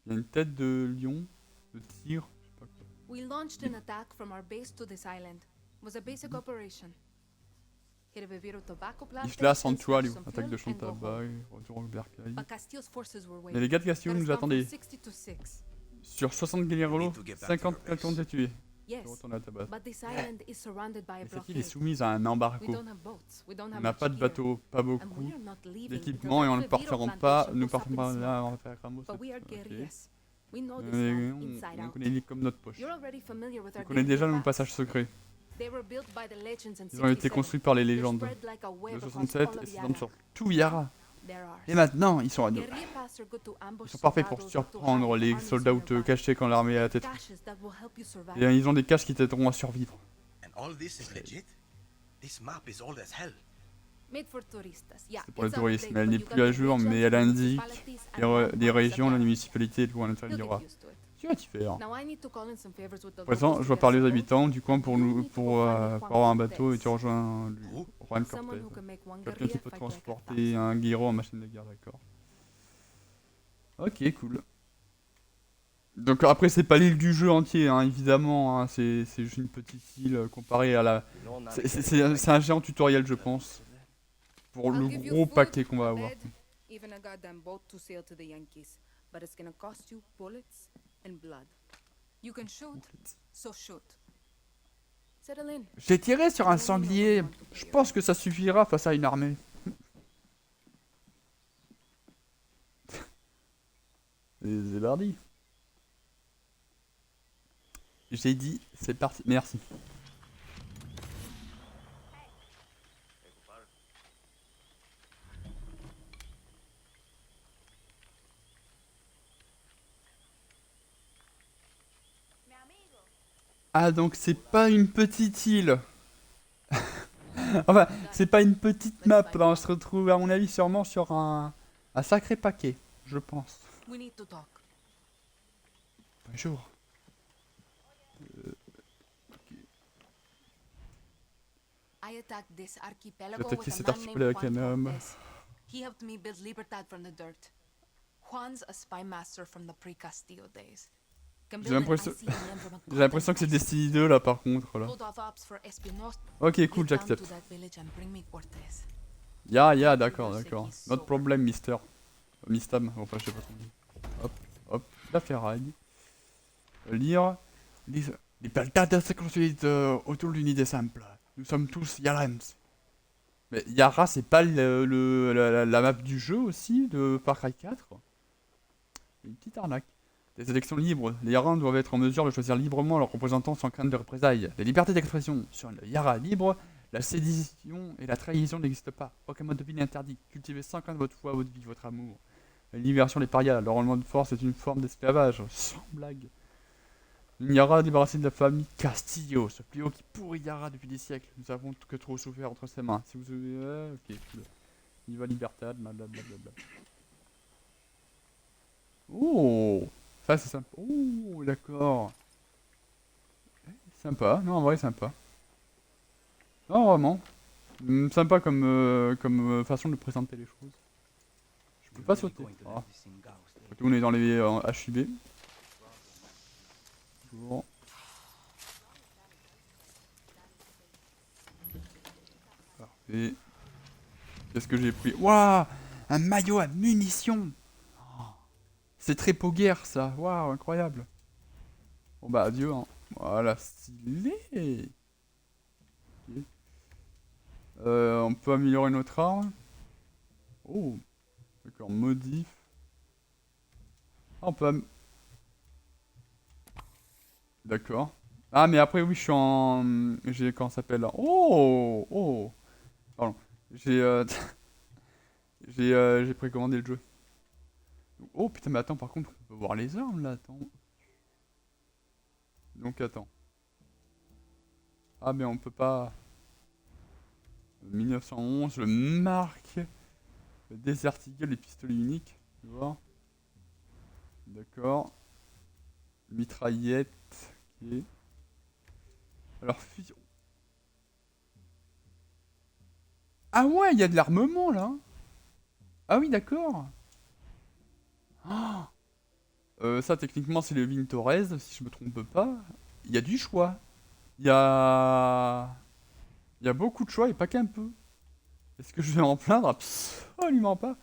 Speaker 1: Il y a une tête de lion, de tigre, je sais pas quoi.
Speaker 7: We launched an attack from our base to this island. It was a basic operation. Hit a Viviro tobacco plant.
Speaker 1: Isla Santuario, attaque de champ de tabac, retour au bercail.
Speaker 7: But Castillo's forces were
Speaker 1: Mais
Speaker 7: waiting.
Speaker 1: les gars de Castillo
Speaker 7: Got us
Speaker 1: nous
Speaker 7: down from
Speaker 1: attendaient.
Speaker 7: 60 to 6.
Speaker 1: Sur 60 guerrieros, 50 ont été tués. Je
Speaker 7: Yes,
Speaker 1: retourne à Tabas.
Speaker 7: but this island is surrounded by a
Speaker 1: Et cette île est
Speaker 7: blockade.
Speaker 1: soumise à un
Speaker 7: We
Speaker 1: embargo.
Speaker 7: don't have boats. We don't
Speaker 1: On
Speaker 7: have
Speaker 1: n'a
Speaker 7: much
Speaker 1: pas de
Speaker 7: gear.
Speaker 1: bateau, pas
Speaker 7: And
Speaker 1: beaucoup
Speaker 7: we are not leaving
Speaker 1: d'équipement et
Speaker 7: until
Speaker 1: on ne
Speaker 7: that
Speaker 1: partirons
Speaker 7: Viviro
Speaker 1: pas,
Speaker 7: plantation
Speaker 1: nous
Speaker 7: goes up
Speaker 1: partons
Speaker 7: in
Speaker 1: pas
Speaker 7: smoke.
Speaker 1: là, on va faire Ramos.
Speaker 7: But we are
Speaker 1: Ok.
Speaker 7: guerrillas. We know this
Speaker 1: Mais
Speaker 7: land inside
Speaker 1: on
Speaker 7: out.
Speaker 1: connaît l'île comme notre poche.
Speaker 7: You're already familiar with
Speaker 1: On
Speaker 7: our
Speaker 1: connaît déjà
Speaker 7: guerrilla
Speaker 1: nos
Speaker 7: paths.
Speaker 1: passages secrets.
Speaker 7: They were built by the legends in
Speaker 1: Ils ont été
Speaker 7: 67.
Speaker 1: construits par les
Speaker 7: They're
Speaker 1: légendes
Speaker 7: spread like a web
Speaker 1: de
Speaker 7: across
Speaker 1: 67
Speaker 7: all
Speaker 1: et
Speaker 7: of
Speaker 1: s'étendent
Speaker 7: Yara.
Speaker 1: sur tout Yara.
Speaker 7: They're ours.
Speaker 1: Et maintenant, ils sont à nous.
Speaker 7: Guerrilla paths are good to ambush
Speaker 1: Ils sont parfaits pour
Speaker 7: soldados or to
Speaker 1: surprendre
Speaker 7: hide
Speaker 1: les
Speaker 7: armies
Speaker 1: soldats ou
Speaker 7: nearby.
Speaker 1: te cacher quand l'armée est à la tête.
Speaker 7: Caches that will help you survive.
Speaker 1: Et ils ont des caches qui t'aideront à survivre.
Speaker 8: And all this is legit? This map is old as hell.
Speaker 7: Made for touristas. Yeah,
Speaker 1: C'est pour les
Speaker 7: it's
Speaker 1: touristes,
Speaker 7: outdated,
Speaker 1: mais elle
Speaker 7: but
Speaker 1: n'est
Speaker 7: you
Speaker 1: plus
Speaker 7: got
Speaker 1: à
Speaker 7: the
Speaker 1: jour,
Speaker 7: regions,
Speaker 1: mais elle indique
Speaker 7: municipalities, and
Speaker 1: des
Speaker 7: landmarks
Speaker 1: régions,
Speaker 7: of
Speaker 1: la
Speaker 7: Yara.
Speaker 1: municipalité et tout à l'intérieur
Speaker 7: You'll
Speaker 1: du
Speaker 7: get
Speaker 1: roi.
Speaker 7: used to it.
Speaker 1: que vas-tu faire?
Speaker 7: Now I need to call in some favors with the
Speaker 1: À présent,
Speaker 7: locals
Speaker 1: je
Speaker 7: to
Speaker 1: dois
Speaker 7: get
Speaker 1: parler
Speaker 7: us
Speaker 1: aux
Speaker 7: a boat.
Speaker 1: habitants du coin pour, nous, pour avoir un bateau et tu
Speaker 7: Cortés.
Speaker 1: rejoins Juan
Speaker 7: Someone
Speaker 1: Cortés.
Speaker 7: who can make one
Speaker 1: Quelqu'un qui
Speaker 7: guerrilla
Speaker 1: peut
Speaker 7: fight like a
Speaker 1: transporter
Speaker 7: thousand.
Speaker 1: un guerrier en machine de guerre, d'accord. Ok, cool. Donc après, c'est pas l'île du jeu entier, hein, évidemment. Hein, c'est juste une petite île comparée à la... C'est un géant tutoriel, je pense. Pour le
Speaker 7: I'll give you
Speaker 1: gros
Speaker 7: food,
Speaker 1: paquet qu'on va
Speaker 7: a
Speaker 1: avoir.
Speaker 7: bed, even a goddamn boat to sail to the Yankees. But it's gonna cost you bullets and blood. You can shoot, so shoot. Settle in.
Speaker 1: J'ai tiré sur un sanglier. Je pense que ça suffira face à une armée. C'est parti. J'ai dit, c'est parti. Merci. Ah, donc c'est pas une petite île. Enfin, c'est pas une petite map. Là, on se retrouve, à mon avis, sûrement sur un sacré paquet, je pense.
Speaker 7: We need to talk.
Speaker 1: Bonjour.
Speaker 7: I attacked this
Speaker 1: J'ai
Speaker 7: archipelago
Speaker 1: attaqué
Speaker 7: with a
Speaker 1: cet
Speaker 7: man
Speaker 1: archipel
Speaker 7: named
Speaker 1: avec un
Speaker 7: Juan
Speaker 1: homme.
Speaker 7: Cortés. He helped me build Libertad from the dirt. Juan's a spy master from the pre-Castillo days. Can
Speaker 1: J'ai
Speaker 7: build an
Speaker 1: l'impression
Speaker 7: ICBM from a
Speaker 1: j'ai l'impression que c'est
Speaker 7: cotton
Speaker 1: Destiny 2 là par contre là.
Speaker 7: Hold off ops for espionage.
Speaker 1: Ok, cool,
Speaker 7: Get down
Speaker 1: j'accepte.
Speaker 7: to that village and bring me Cortés.
Speaker 1: Ya, d'accord, d'accord. Not problem, mister. Mistam, enfin je sais pas comment on dit. Hop, hop, la ferraille. Lire. Libertad se construit autour d'une idée simple. Nous sommes tous Yarans. Mais Yara, c'est pas la map du jeu aussi, de Far Cry 4? Une petite arnaque. Des élections libres. Les Yarans doivent être en mesure de choisir librement leurs représentants sans crainte de représailles. Les libertés d'expression. Sur le Yara libre, la sédition et la trahison n'existent pas. Aucun mode de vie n'est interdit. Cultivez sans crainte votre foi, votre vie, votre amour. La libération des parias. Le rendement de force est une forme d'esclavage. Sans blague. Une Yara débarrassée de la famille Castillo, ce fléau qui pourrit Yara depuis des siècles. Nous avons que trop souffert entre ses mains. Si vous avez... ok, cool. Viva Libertad, blablabla. Oh, ça c'est sympa. Oh, d'accord. Sympa, non en vrai sympa. Non vraiment. Sympa comme façon de présenter les choses. Je peux pas sauter. Oh. On est dans les HUB. Bonjour. Parfait. Qu'est-ce que j'ai pris? Waouh, un maillot à munitions. Oh, c'est très poguerre ça. Waouh, incroyable. Bon bah adieu. Hein. Voilà, stylé. Okay. On peut améliorer notre arme. Oh, d'accord, modif. Ah, on peut d'accord. Ah mais après oui je suis en... J'ai... Comment ça s'appelle là? Oh, oh. Pardon. J'ai j'ai précommandé le jeu. Oh putain mais attends par contre on peut voir les armes là, attends. Donc attends. Ah mais on peut pas... 1911, le Mark, le Desert Eagle, les pistolets uniques, tu vois. D'accord. Mitraillette. Ok. Alors fusion. Ah ouais, il y a de l'armement là. Ah oui, d'accord. Oh, ça techniquement c'est le Vintorez, si je me trompe pas. Il y a du choix. Il y a beaucoup de choix et pas qu'un peu. Est-ce que je vais en plaindre? Absolument pas.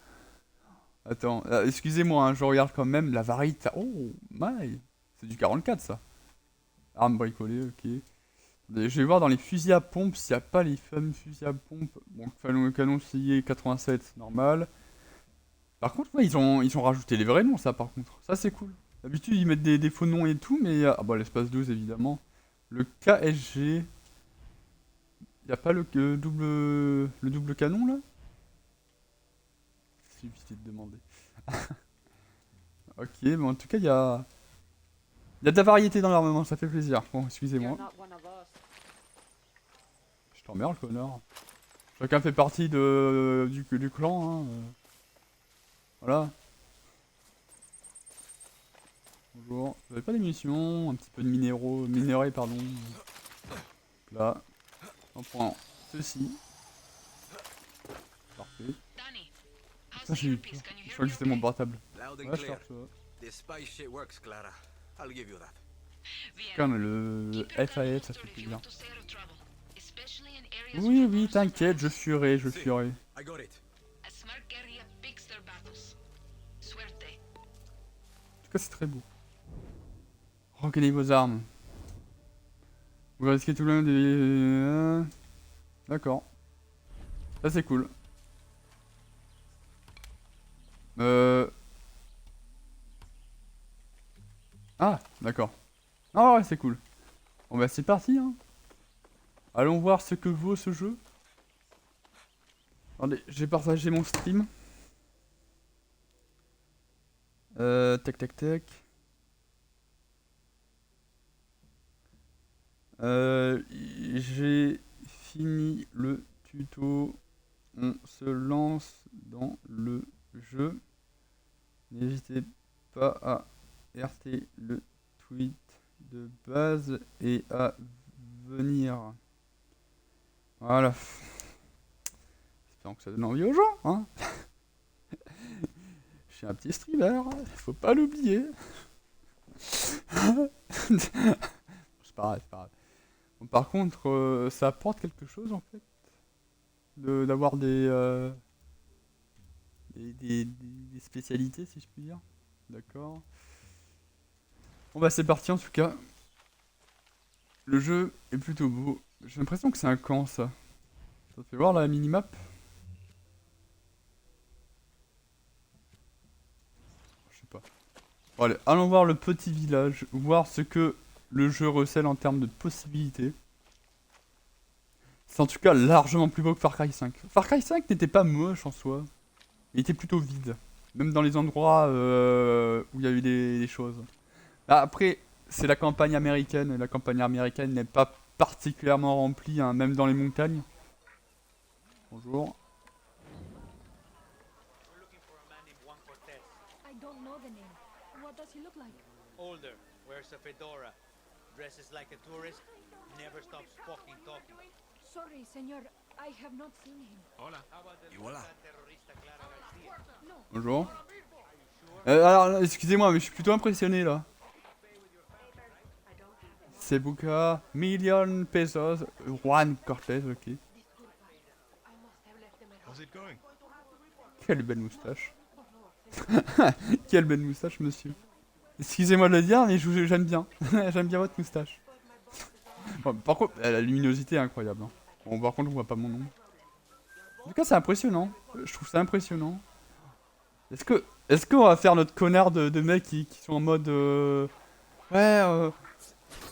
Speaker 1: Attends, excusez-moi, hein, je regarde quand même la variété. Oh, my. C'est du 44 ça. Arme bricolée, ok. Je vais voir dans les fusils à pompe s'il n'y a pas les fameux fusils à pompe. Bon, le canon scié 87, normal. Par contre, ouais, ils ont rajouté les vrais noms, ça par contre. Ça c'est cool. D'habitude ils mettent des faux noms et tout, mais... Ah bah l'espace 12 évidemment. Le KSG. Y a pas le double canon là? C'est difficile de demander. Ok, mais en tout cas il y a de la variété dans l'armement, ça fait plaisir. Bon, excusez-moi. Je t'emmerde, connard. Chacun fait partie du clan, hein. Voilà. Bonjour. J'avais pas des munitions, un petit peu de minerais, pardon. Là. On prend ceci. Parfait. Ça, j'ai eu peur. Je crois que c'était mon portable.
Speaker 8: Loud and
Speaker 1: Ouais, je
Speaker 8: clear.
Speaker 1: cherche ça.
Speaker 8: This spy shit works, Clara. I'll give you that.
Speaker 1: Quand le FAF, ça fait plaisir. Oui, oui, t'inquiète, je fuirai.
Speaker 8: I got it.
Speaker 1: En tout cas, c'est très beau. Recueillez vos armes. Vous risquez tout le monde de... D'accord. Ça, c'est cool. Ah, d'accord. Ah ouais, c'est cool. Bon bah c'est parti, hein. Allons voir ce que vaut ce jeu. Attendez, j'ai partagé mon stream. Tac tac tac. J'ai fini le tuto. On se lance dans le jeu. N'hésitez pas à RT le tweet de base et à venir. Voilà. Espérons que ça donne envie aux gens, hein. Je suis un petit streamer, faut pas l'oublier. C'est pas grave, c'est pas grave. Bon, par contre, ça apporte quelque chose en fait. D'avoir des spécialités, si je puis dire. D'accord. Bon bah c'est parti en tout cas. Le jeu est plutôt beau. J'ai l'impression que c'est un camp ça. Ça te fait voir la minimap? Je sais pas. Bon allez, allons voir le petit village. Voir ce que le jeu recèle en termes de possibilités. C'est en tout cas largement plus beau que Far Cry 5. Far Cry 5 n'était pas moche en soi. Il était plutôt vide. Même dans les endroits où il y a eu des choses. Bah, après, c'est la campagne américaine. Et la campagne américaine n'est pas particulièrement remplie, hein, même dans les montagnes. Bonjour.
Speaker 9: I don't know the name. What does he look like?
Speaker 3: Older, wears a fedora, dresses like a tourist, never stops fucking talking.
Speaker 9: Sorry, señor. I have not seen him.
Speaker 8: Y voilà.
Speaker 1: Bonjour. Alors, excusez-moi, mais je suis plutôt impressionné là. C'est Buka, million pesos, Juan Cortez, ok. Quelle belle moustache. Quelle belle moustache, monsieur. Excusez-moi de le dire, mais j'aime bien. J'aime bien votre moustache. Bon, par contre, la luminosité est incroyable. Hein. Bon, par contre, on voit pas mon nom. En tout cas, c'est impressionnant. Je trouve ça impressionnant. Est-ce qu'on va faire notre connard de mecs qui sont en mode... Ouais,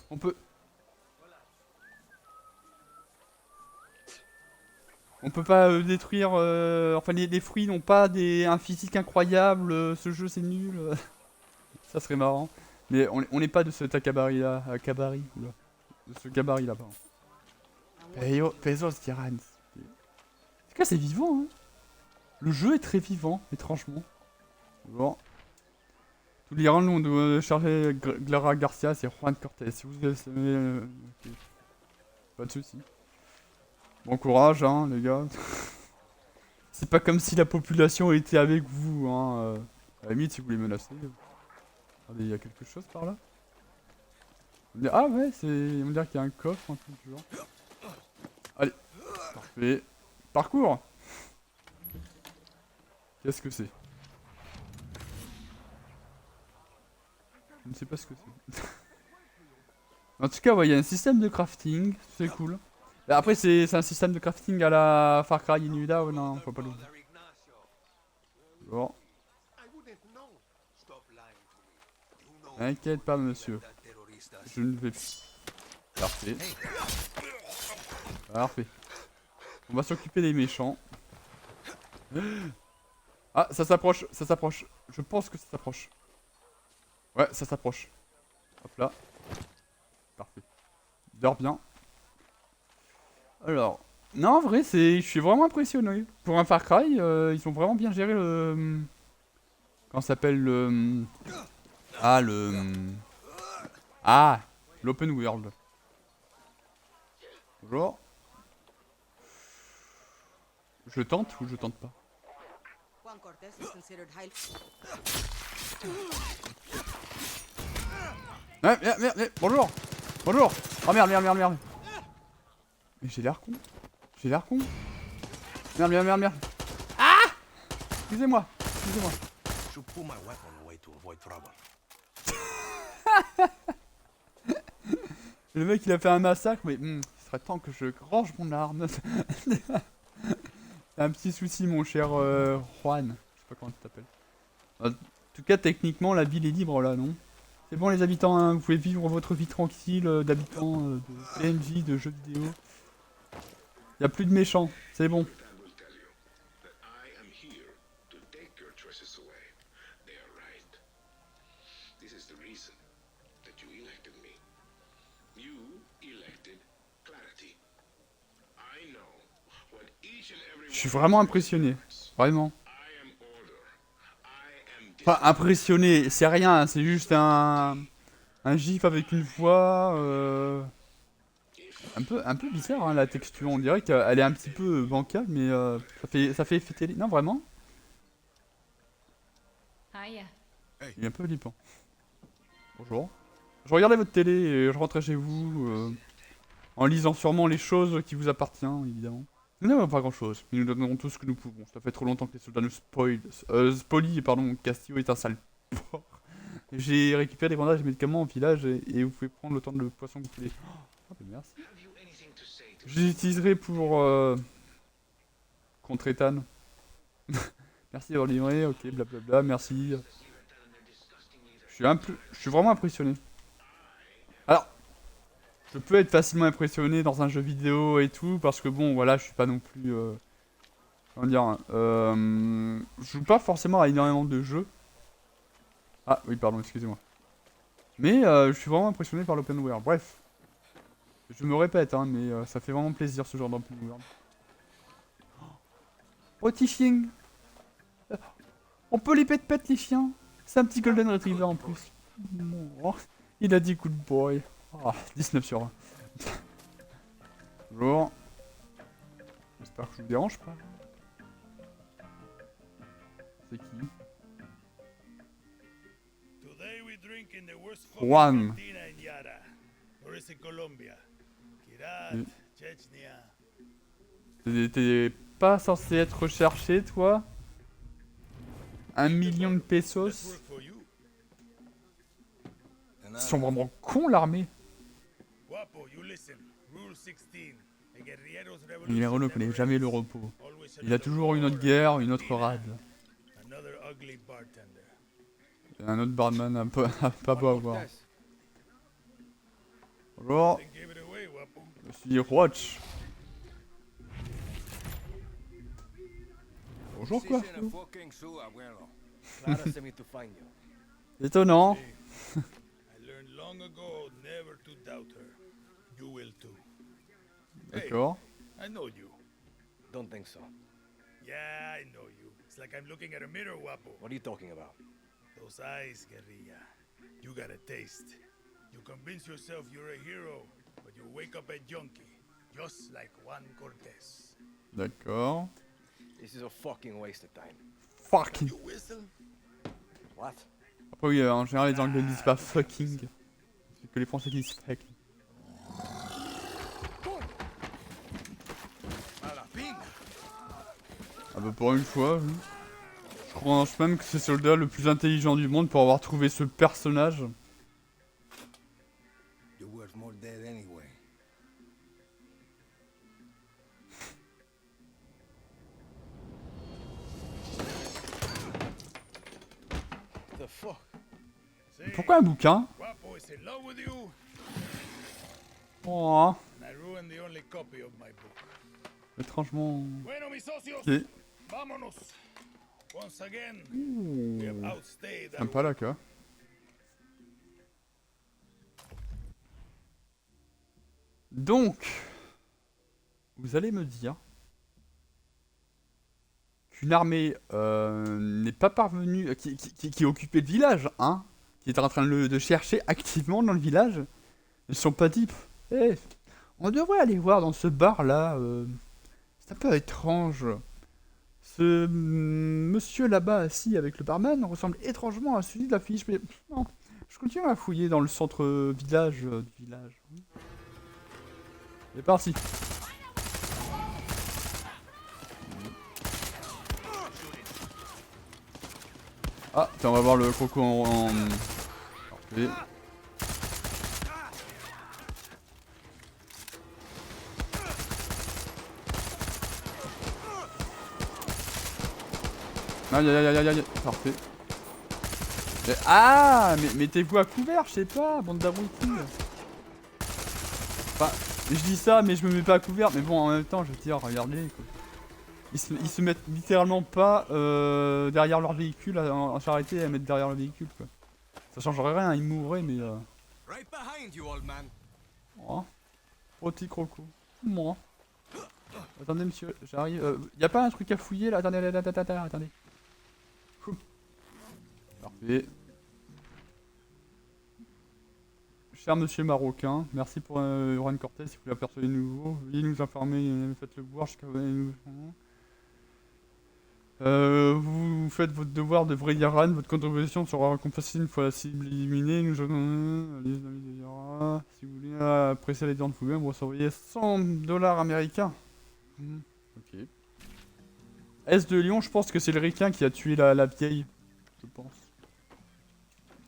Speaker 1: on peut... On peut pas détruire... Enfin, les fruits n'ont pas un physique incroyable. Ce jeu, c'est nul. Ça serait marrant. Mais on n'est pas de ce gabarit-là. Oula. De ce gabarit-là, pardon. Pesos Tirans. En tout cas, c'est vivant, hein. Le jeu est très vivant, étrangement. Bon. Tous les rangs, on doit charger Clara Garcia, c'est Juan Cortez. Si vous laissez... Okay. Pas de soucis. Bon courage, hein, les gars. C'est pas comme si la population était avec vous, hein. À la limite, si vous les menacez. Regardez, il y a quelque chose par là. Ah ouais, on dirait qu'il y a un coffre, un truc du genre. Allez, parfait. Parcours. Qu'est-ce que c'est? Je ne sais pas ce que c'est. En tout cas, ouais, il y a un système de crafting, c'est cool. Après, c'est un système de crafting à la Far Cry Inuda ou non? Faut pas l'oublier. Bon. T'inquiète pas, monsieur. Je ne vais plus. Parfait. Parfait. On va s'occuper des méchants. Ah, ça s'approche, ça s'approche. Je pense que ça s'approche. Ouais, ça s'approche. Hop là. Parfait. Dors bien. Alors, non, en vrai, je suis vraiment impressionné. Pour un Far Cry, ils ont vraiment bien géré le... Comment ça s'appelle Ah, Ah, l'open world. Bonjour. Je tente ou je tente pas?
Speaker 6: Juan Cortés is considered highly...
Speaker 1: Bonjour. Bonjour. Oh merde, merde, merde, merde. Mais j'ai l'air con. J'ai l'air con. Merde, merde, merde, merde. Ah! Excusez-moi. Excusez-moi.
Speaker 2: Should pull my weapon away to avoid trouble.
Speaker 1: Le mec il a fait un massacre, mais il serait temps que je range mon arme. T'as un petit souci, mon cher Juan. Je sais pas comment tu t'appelles. En tout cas, techniquement, la ville est libre là, non? C'est bon, les habitants, hein, vous pouvez vivre votre vie tranquille d'habitants de PNJ, de jeux vidéo. Y a plus de méchants, c'est bon. Je suis vraiment impressionné, vraiment. Enfin, impressionné, c'est rien, c'est juste un gif avec une voix un peu bizarre, hein, la texture. On dirait qu'elle est un petit peu bancale, mais ça fait effet télé. Non, vraiment.
Speaker 7: Hiya.
Speaker 1: Il est un peu flippant. Bonjour. Je regardais votre télé et je rentrais chez vous en lisant sûrement les choses qui vous appartiennent, évidemment. Nous n'avons pas grand chose, mais nous donnerons tout ce que nous pouvons. Ça fait trop longtemps que les soldats nous spolient, pardon, Castillo est un sale porc. J'ai récupéré des bandages et des médicaments au village et vous pouvez prendre le temps de le poisson que vous voulez. Oh, ben merci. Je les utiliserai pour contre Ethan. Merci d'avoir livré, ok, blablabla, merci. Je suis vraiment impressionné. Alors, je peux être facilement impressionné dans un jeu vidéo et tout, parce que bon, voilà, je suis pas non plus... comment dire... je joue pas forcément à énormément de jeux. Ah, oui, pardon, excusez-moi. Mais je suis vraiment impressionné par l'open world. Bref. Je me répète, hein, mais ça fait vraiment plaisir ce genre d'open world. Oh, petit chien. On peut les pète les chiens. C'est un petit golden retriever en plus. Oh, il a dit good boy. Oh, 19 sur 20. Bonjour. J'espère que je vous dérange pas. C'est qui? Juan. T'es pas censé être recherché, toi? 1 million de pesos? Ils sont vraiment cons, l'armée. Le héros ne connaît jamais le repos. Il a toujours une autre guerre, une autre rade. Et un autre barman un peu pas beau à voir. Bonjour. Je suis Roach. Bonjour quoi. Étonnant. D'accord.
Speaker 2: I know you.
Speaker 8: Don't think so.
Speaker 2: Yeah, I know you. It's like I'm looking at a mirror, Guapo.
Speaker 8: What are you talking about?
Speaker 2: Those eyes, guerrilla. You got a taste. You convince yourself you're a hero, but you wake up a junkie, just like Juan Cortés.
Speaker 1: D'accord.
Speaker 8: This is a fucking waste of time.
Speaker 1: Fucking.
Speaker 2: You whistle?
Speaker 8: What?
Speaker 1: Après oui, en général les Anglais ne disent pas fucking. C'est que les Français disent fucking. Ah bah pour une fois, je pense même que c'est le soldat le plus intelligent du monde pour avoir trouvé ce personnage.
Speaker 2: You're worth more dead anyway.
Speaker 8: The fuck?
Speaker 1: Pourquoi un bouquin?
Speaker 2: Guapo is in love with you,
Speaker 1: Oh,
Speaker 2: and I ruined the only copy of my book.
Speaker 1: étrangement...
Speaker 2: Bueno, mis socios,
Speaker 1: Ok.
Speaker 2: vámonos. Once again, we have
Speaker 1: Ouh.
Speaker 2: outstayed our
Speaker 1: Sympa là quoi. Donc, vous allez me dire qu'une armée n'est pas parvenue, qui occupait le village, hein, qui est en train de chercher activement dans le village. Ils se sont pas dit, hey, on devrait aller voir dans ce bar là. C'est un peu étrange. Ce monsieur là-bas assis avec le barman ressemble étrangement à celui de l'affiche. Mais non, je continue à fouiller dans le centre village du village. C'est parti. Ah, tiens, on va voir le croco en... Parfait. Aïe aïe aïe aïe aïe, parfait. Mais, ah, mais mettez-vous à couvert, je sais pas, bande d'abrutis. Enfin, je dis ça, mais je me mets pas à couvert, mais bon, en même temps, je veux dire, regardez, quoi. Ils se mettent littéralement pas derrière leur véhicule, à s'arrêter et à mettre derrière le véhicule, quoi. Ça changerait rien, ils mourraient, mais
Speaker 8: Right behind you, old man.
Speaker 1: Oh, petit croco. Moi. Attendez, monsieur, j'arrive. Y a pas un truc à fouiller là? Attendez, attendez. Parfait. Cher monsieur Marocain, merci pour Juan Cortez, si vous l'apercevez de nouveau, veuillez nous informer, faites-le voir jusqu'à nous. Vous faites votre devoir de vrai Yaran, votre contribution sera récompensée une fois la cible éliminée. Nous allez les amis de Yara. Si vous voulez apprécier les dents de vous-même, vous recevrez $100 américains. Ok. S de Lyon, je pense que c'est le requin qui a tué la vieille. Je pense.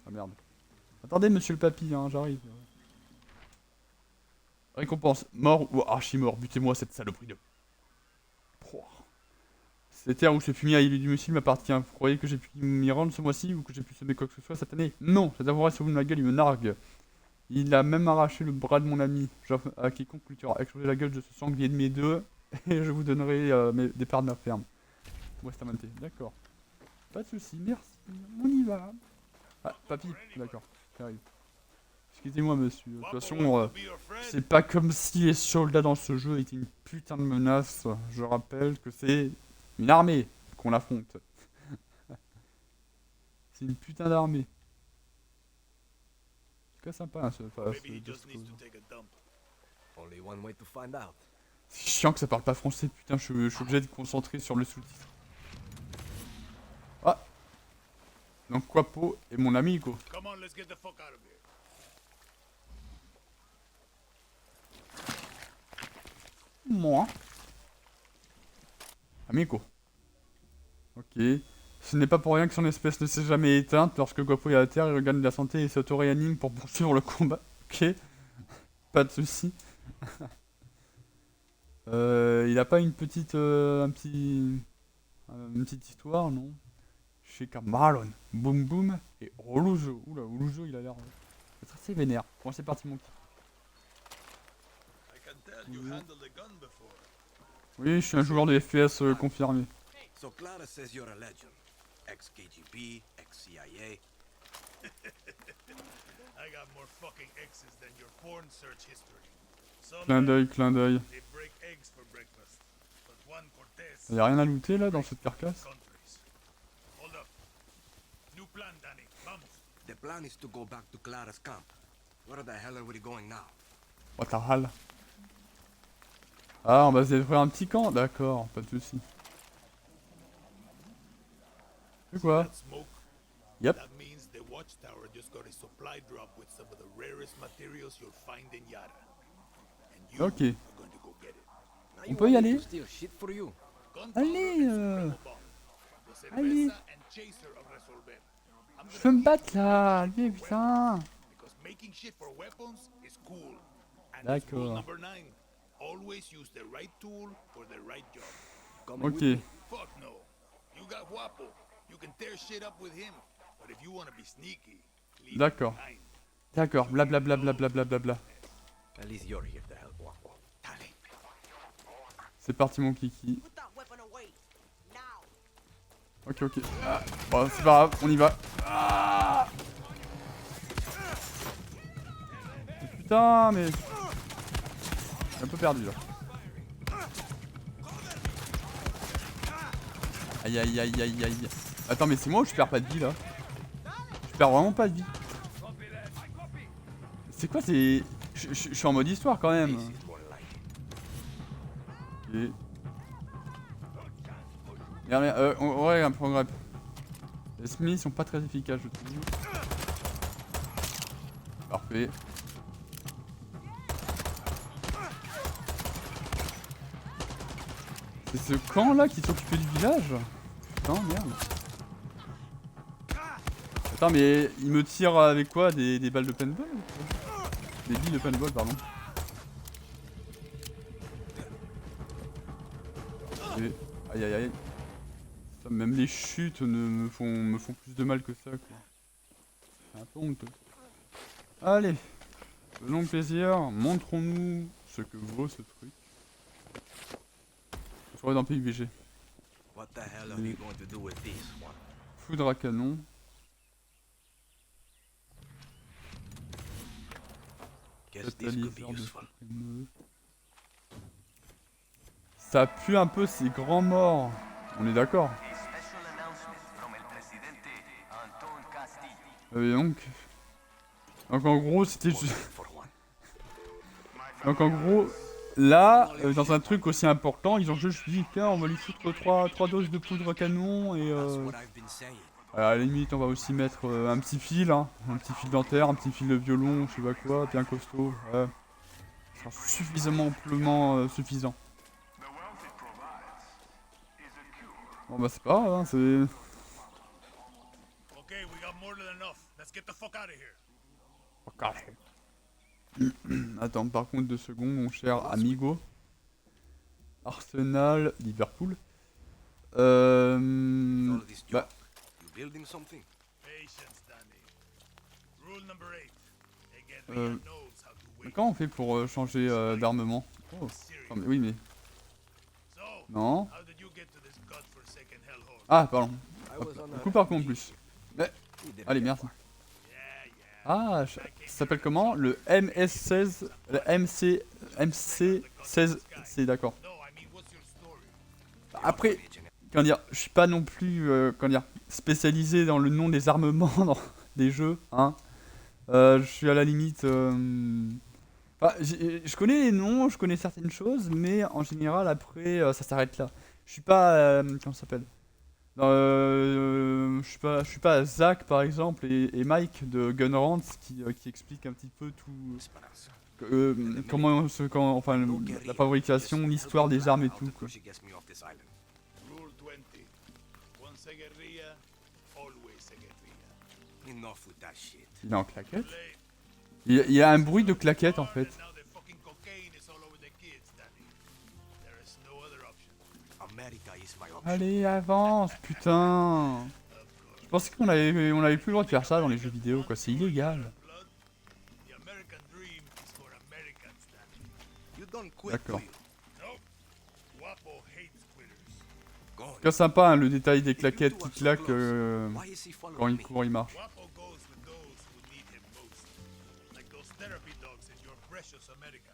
Speaker 1: Ah merde. Attendez, monsieur le papy, hein, j'arrive. Récompense. Mort ou archi-mort. Butez-moi cette saloperie de... Cette terre où ce fumier à du missile m'appartient. Vous croyez que j'ai pu m'y rendre ce mois-ci ou que j'ai pu semer quoi que ce soit cette année? Non, cet avouera sur vous de ma gueule, il me nargue. Il a même arraché le bras de mon ami. J'offre à quiconque culture exploser la gueule de ce sanglier de mes deux et je vous donnerai des parts de ma ferme. Westamanté, d'accord. Pas de soucis, merci. On y va. Ah, papy, d'accord. J'arrive. Excusez-moi, monsieur. De toute façon, c'est pas comme si les soldats dans ce jeu étaient une putain de menace. Je rappelle que c'est une armée qu'on affronte. C'est une putain d'armée. C'est pas sympa, hein,
Speaker 8: Only one way to find out.
Speaker 1: c'est chiant que ça parle pas français, putain, je suis obligé de me concentrer sur le sous-titre. Ah. Donc Quapo est mon amigo.
Speaker 2: Come on, let's get the fuck out of here.
Speaker 1: Moi. Amigo. Ok. Ce n'est pas pour rien que son espèce ne s'est jamais éteinte. Lorsque Guapo est à terre, il regagne de la santé et s'auto-réanime pour poursuivre le combat. Ok. Pas de soucis. Il a pas une petite... une petite histoire, non? Chez Camarón, Boum Boum et Olujo. Oula, Olujo, il a l'air d'être assez vénère. Bon, c'est parti, mon petit. Oui, je suis un joueur de FPS confirmé.
Speaker 8: So Clara says you're a legend. Ex-KGB, ex-CIA.
Speaker 2: I got more fucking X's than your porn search history. Some
Speaker 1: Clin d'œil, clin d'œil.
Speaker 2: they break eggs for breakfast. But Juan Cortez
Speaker 1: Y'a rien à looter là dans cette carcasse?
Speaker 2: countries. Hold up. New plan, Danny. Vamos.
Speaker 8: The plan is to go back to Clara's camp. Where the hell are we going now?
Speaker 1: What the hell? Ah, on va se détruire un petit camp? D'accord, pas de soucis. C'est quoi?
Speaker 2: That smoke?
Speaker 1: Yep.
Speaker 2: That means the watchtower just got a supply drop with some of the rarest materials you'll find in Yara. And you
Speaker 1: Ok.
Speaker 2: are going to go get it.
Speaker 1: On peut y aller?
Speaker 8: Steal shit for you.
Speaker 1: Allez,
Speaker 2: The
Speaker 1: allez.
Speaker 2: cerveza and chaser of Resolver. I'm
Speaker 1: Je
Speaker 2: gonna
Speaker 1: peux me battre là! Allez, putain!
Speaker 2: because making shit for weapons is cool. And it's
Speaker 1: D'accord.
Speaker 2: rule number 9. Always use the right tool for the right job.
Speaker 8: Coming with
Speaker 1: Ok.
Speaker 8: me.
Speaker 2: Fuck no. You got Guapo. You can tear shit up with him. But if you want to be sneaky, leave
Speaker 1: D'accord.
Speaker 2: it behind.
Speaker 1: D'accord, blablabla. Bla.
Speaker 8: At least you're here to help Guapo. Dale.
Speaker 1: C'est parti, mon kiki.
Speaker 6: Put that weapon away. Now.
Speaker 1: Ok. Ah. Bon, c'est pas grave, on y va. Ah. Putain, mais... Je suis un peu perdu là. Aïe. Attends, mais c'est moi ou je perds pas de vie là? Je perds vraiment pas de vie. C'est quoi, c'est... Je suis en mode histoire quand même.
Speaker 8: This is more like it.
Speaker 1: Ok. Merde, on règle un progrès. Les Smiths sont pas très efficaces, je trouve. Parfait. C'est ce camp là qui s'occupait du village? Putain, merde. Attends, mais il me tire avec quoi? Des balles de paintball? Des billes de paintball, pardon. Et... Aïe aïe aïe. Ça, même les chutes me font plus de mal que ça, quoi. C'est un peu honteux. Allez, faisons plaisir, montrons-nous ce que vaut ce truc. Je serai dans PUBG.
Speaker 8: What the hell are you going to do with this one?
Speaker 1: Foudre à canon.
Speaker 8: Guess this could be
Speaker 1: Catalyseur de
Speaker 8: useful.
Speaker 1: fumée. Ça pue un peu ces grands morts. On est d'accord. Donc en gros c'était juste...
Speaker 8: For one.
Speaker 1: Donc en gros, là, dans un truc aussi important, ils ont juste dit tiens, on va lui foutre 3 doses de poudre à canon et
Speaker 8: That's what I've been saying.
Speaker 1: à la limite on va aussi mettre un petit fil, hein, un petit fil dentaire, un petit fil de violon, je sais pas quoi, bien costaud. Ouais. Ça sera suffisamment amplement suffisant. Bon bah c'est pas grave, hein, c'est...
Speaker 2: Okay, we got more than enough. Let's get the fuck out of here.
Speaker 1: Attends, par contre 2 secondes, mon cher amigo. Arsenal, Liverpool.
Speaker 8: All of this
Speaker 1: Bah,
Speaker 8: junk. You building something?
Speaker 2: Patience, Danny. Rule number 8. Again,
Speaker 1: Euh,
Speaker 2: knows how to
Speaker 1: mais
Speaker 2: wait.
Speaker 1: comment on fait pour changer d'armement? Oh, attends, mais oui mais...
Speaker 2: So,
Speaker 1: Non.
Speaker 2: how did you get to this godforsaken hellhole?
Speaker 1: Ah, pardon.
Speaker 8: I was on a
Speaker 1: Coup par coup en plus. Mais...
Speaker 8: We didn't
Speaker 1: Allez,
Speaker 8: get
Speaker 1: merci.
Speaker 2: Yeah, yeah.
Speaker 1: Ah, ça s'appelle comment? Le MS16... Le MC16C, d'accord.
Speaker 2: No, I mean, what's your story?
Speaker 1: Après, comment dire, je suis pas non plus, comment dire, spécialisé dans le nom des armements dans des jeux, hein. Je suis à la limite... Enfin, je connais les noms, je connais certaines choses, mais en général, après, ça s'arrête là. Je suis pas... comment ça s'appelle? Je suis pas Zach, par exemple, et Mike de Gunrants qui explique un petit peu tout...
Speaker 8: Esperanza.
Speaker 1: comment enfin, la fabrication, l'histoire des armes et tout, quoi.
Speaker 8: She gets me off this island.
Speaker 2: Rule 20. Once a guerrilla, always a guerrilla.
Speaker 8: Enough with that shit.
Speaker 1: Il est en claquette.
Speaker 2: Late.
Speaker 1: Il y a un bruit de claquette, en fait.
Speaker 2: And now the fucking cocaine is all over the kids, Danny. There is no other option.
Speaker 8: America is my option.
Speaker 1: Allez, avance, putain. Je pensais qu'on avait plus le droit de faire ça dans les jeux vidéo, quoi. C'est illégal.
Speaker 2: Blood, the American dream is for Americans, Danny.
Speaker 8: You don't quit,
Speaker 1: D'accord.
Speaker 8: do you?
Speaker 2: No. Guapo hates quitters.
Speaker 8: Go on.
Speaker 1: C'est sympa, hein, le détail des claquettes qui claquent
Speaker 8: Why is he
Speaker 1: quand
Speaker 8: following
Speaker 1: il
Speaker 8: me?
Speaker 1: court, il marche.
Speaker 2: Guapo goes with those who need him most. Like those therapy dogs in your precious America.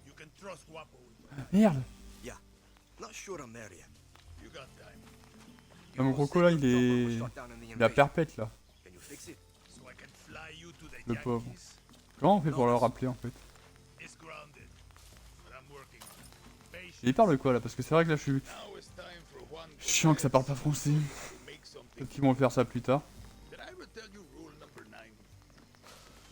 Speaker 2: You can trust Guapo with
Speaker 1: Ah, merde.
Speaker 8: Yeah. Not sure I'm there yet.
Speaker 2: You got time.
Speaker 1: Ah, mon croco là, il est... Il a perpète là,
Speaker 8: Can you fix it?
Speaker 2: So I can fly you to the
Speaker 1: le pauvre.
Speaker 2: Yankees.
Speaker 1: Comment on fait pour le rappeler en fait?
Speaker 2: It's grounded. But I'm working on it. Patience.
Speaker 1: Il parle de quoi là? Parce que c'est vrai que là je suis...
Speaker 2: Now it's time for one
Speaker 1: Chiant que ça parle pas français.
Speaker 2: to make something.
Speaker 1: Peut-être qu'ils vont faire ça plus tard.
Speaker 2: Did I ever tell you rule number 9?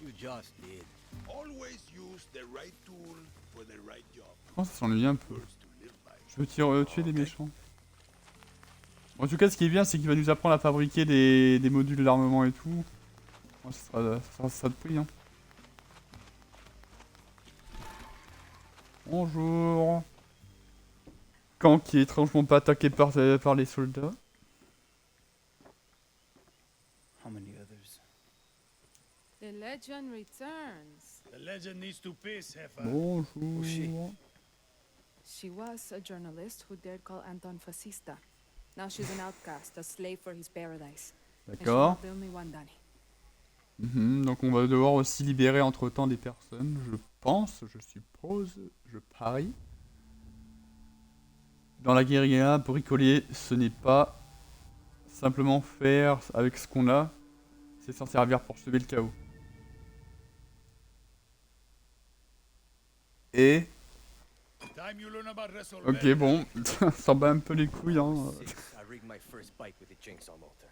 Speaker 8: You just did.
Speaker 2: Always use the right tool for the right job.
Speaker 1: Je pense que ça s'ennuie un peu.
Speaker 2: Words to live by.
Speaker 1: Je veux tuer des méchants. En tout cas, ce qui est bien, c'est qu'il va nous apprendre à fabriquer des modules d'armement et tout. Bon, ça sera de prix, hein. Bonjour. Camp qui est étrangement pas attaqué par les soldats.
Speaker 3: How many others?
Speaker 7: The legend returns.
Speaker 2: The legend needs to piss, Heffa.
Speaker 1: Bonjour.
Speaker 7: She was a journalist who dared call Anton fascista. Now she's an outcast, a slave for his paradise. And she's
Speaker 1: D'accord.
Speaker 7: not the only one, Danny.
Speaker 1: Donc on va devoir aussi libérer entre-temps des personnes, je pense, je suppose, je parie. Dans la guérilla, bricoler, ce n'est pas simplement faire avec ce qu'on a, c'est s'en servir pour semer le chaos. Et...
Speaker 2: Time you learn about WrestleMania.
Speaker 1: Ok, bon, ça bat un peu les couilles, hein.
Speaker 8: Six, I rigged my first bike with the chainsaw motor.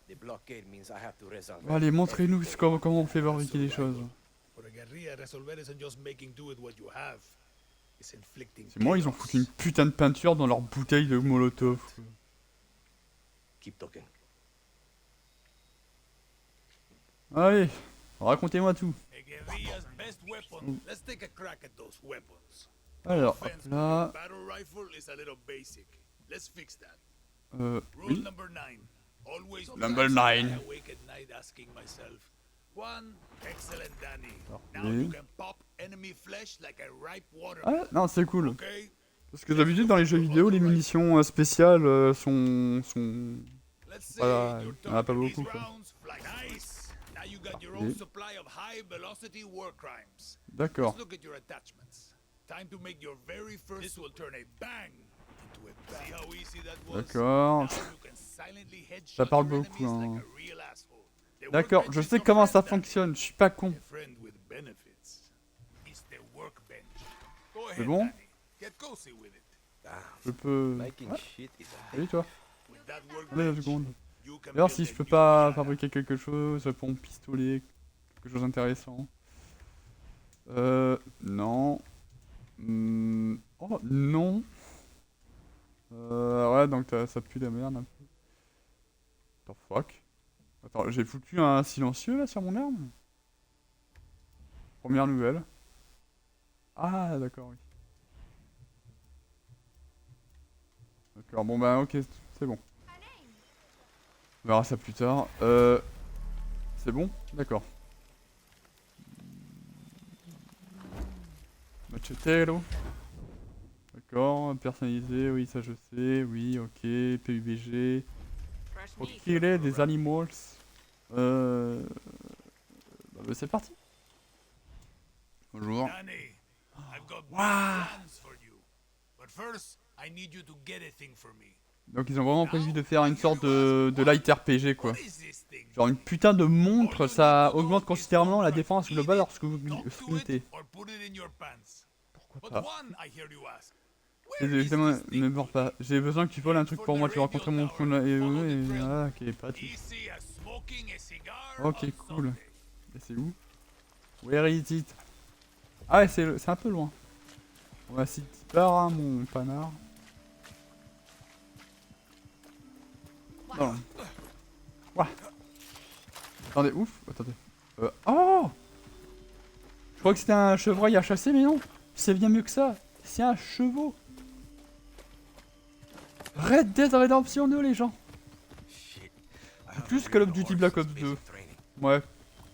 Speaker 8: The blockade means I have to resolve.
Speaker 1: Bon, allez, montrez-nous comment on fait fabriquer les choses.
Speaker 2: For a guerrilla, resolver isn't just making do with what you have. It's inflicting
Speaker 1: C'est moi, ils ont foutu une putain de peinture dans leur bouteille de Molotov.
Speaker 8: Keep talking.
Speaker 1: Allez, racontez-moi tout.
Speaker 2: A guerrilla's best weapon. Let's take a crack at those weapons.
Speaker 1: Alors, hop
Speaker 2: Offense with
Speaker 1: là...
Speaker 2: a battle rifle is a little basic. Let's fix that. Rule
Speaker 1: Oui.
Speaker 2: number 9. Always
Speaker 1: Number
Speaker 2: I
Speaker 1: 9.
Speaker 2: awake at night asking myself, one, excellent Danny.
Speaker 1: Parfait.
Speaker 2: Now you can pop enemy flesh like a ripe watermelon.
Speaker 1: Ah, non, c'est cool.
Speaker 2: Okay?
Speaker 1: Parce que d'habitude, dans les jeux vidéo, les munitions spéciales sont...
Speaker 2: Let's say
Speaker 1: Voilà,
Speaker 2: your
Speaker 1: il y en a pas
Speaker 2: target
Speaker 1: beaucoup,
Speaker 2: is
Speaker 1: quoi.
Speaker 2: rounds, fly nice. Now you got your
Speaker 1: Ok.
Speaker 2: own supply of high velocity war crimes.
Speaker 1: D'accord.
Speaker 2: Let's look at your attachments. Time to make your very first. This will turn a bang into a bang. See how easy that was?
Speaker 1: D'accord.
Speaker 2: Now you can silently headshot
Speaker 1: Ça parle
Speaker 2: your
Speaker 1: beaucoup,
Speaker 2: enemies
Speaker 1: hein.
Speaker 2: like a real asshole. The
Speaker 1: D'accord,
Speaker 2: workbench
Speaker 1: je
Speaker 2: is
Speaker 1: sais
Speaker 2: your
Speaker 1: comment ça
Speaker 2: friend, Danny.
Speaker 1: fonctionne, je suis pas con.
Speaker 2: A friend with benefits. It's the workbench. Go
Speaker 1: C'est
Speaker 2: ahead,
Speaker 1: bon?
Speaker 2: Danny. Get cozy with it.
Speaker 1: Je peux...
Speaker 8: Making
Speaker 1: Ah,
Speaker 8: shit is a
Speaker 1: salut toi.
Speaker 2: With that
Speaker 1: Attendez une
Speaker 2: workbench,
Speaker 1: seconde.
Speaker 2: you can
Speaker 1: D'ailleurs,
Speaker 2: build
Speaker 1: si
Speaker 2: a
Speaker 1: je peux
Speaker 2: new
Speaker 1: pas
Speaker 2: Canada.
Speaker 1: fabriquer quelque chose pour mon pistolet, quelque chose d'intéressant. Non. Oh, non. Ouais, donc ça pue la merde un peu. What the fuck? Attends, j'ai foutu un silencieux là sur mon arme? Première nouvelle. Ah, d'accord, oui. D'accord, bon bah ok, c'est bon. On verra ça plus tard. C'est bon? D'accord. Machetero. D'accord, personnalisé, oui, ça je sais, oui, ok, PUBG. Pour killer des animals. Bah, c'est parti. Bonjour.
Speaker 2: Danny, I've got big
Speaker 1: Wow.
Speaker 2: plans for you. But first, I need you to get a thing for me.
Speaker 1: Donc ils ont vraiment prévu de faire une sorte de light RPG quoi.
Speaker 2: What is this thing?
Speaker 1: Genre une putain de montre, ça augmente considérablement la défense globale lorsque vous
Speaker 2: Talk to
Speaker 1: sprintez.
Speaker 2: it or put it in your pants.
Speaker 1: Pourquoi
Speaker 2: But
Speaker 1: pas?
Speaker 2: one, I hear you ask. Where is
Speaker 1: Évidemment,
Speaker 2: this thing?
Speaker 1: ne meurs pas. J'ai besoin que tu voles un truc pour moi, tu rencontrer mon point et voilà, ok, pas de soucis.
Speaker 2: Easy as smoking a cigar
Speaker 1: Ok,
Speaker 2: on
Speaker 1: cool.
Speaker 2: Sunday.
Speaker 1: Et c'est où? Where is it? Ah ouais, c'est un peu loin. On va s'y part, hein, mon panard. Non. Ouah. Attendez, ouf, attendez. Oh! Je crois que c'était un chevreuil à chasser, mais non! C'est bien mieux que ça! C'est un chevaux! Red Dead Redemption 2, les gens!
Speaker 8: shit.
Speaker 1: Plus Call of Duty Black Ops 2. Ouais,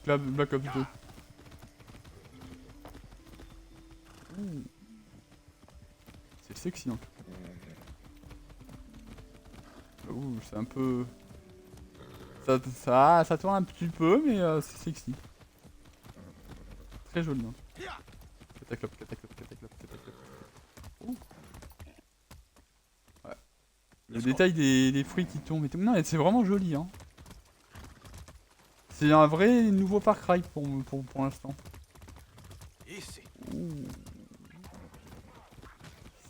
Speaker 1: Black Ops 2. Ouh. C'est sexy en tout cas. Ouh, c'est un peu... Ça tourne un petit peu, mais c'est sexy. Très joli. Hein. Cataclope, cataclope, cataclope, cataclope. Ouh. Ouais. Le détail des fruits qui tombent et tout. Non, c'est vraiment joli. Hein. C'est un vrai nouveau Far Cry pour l'instant.
Speaker 8: Easy.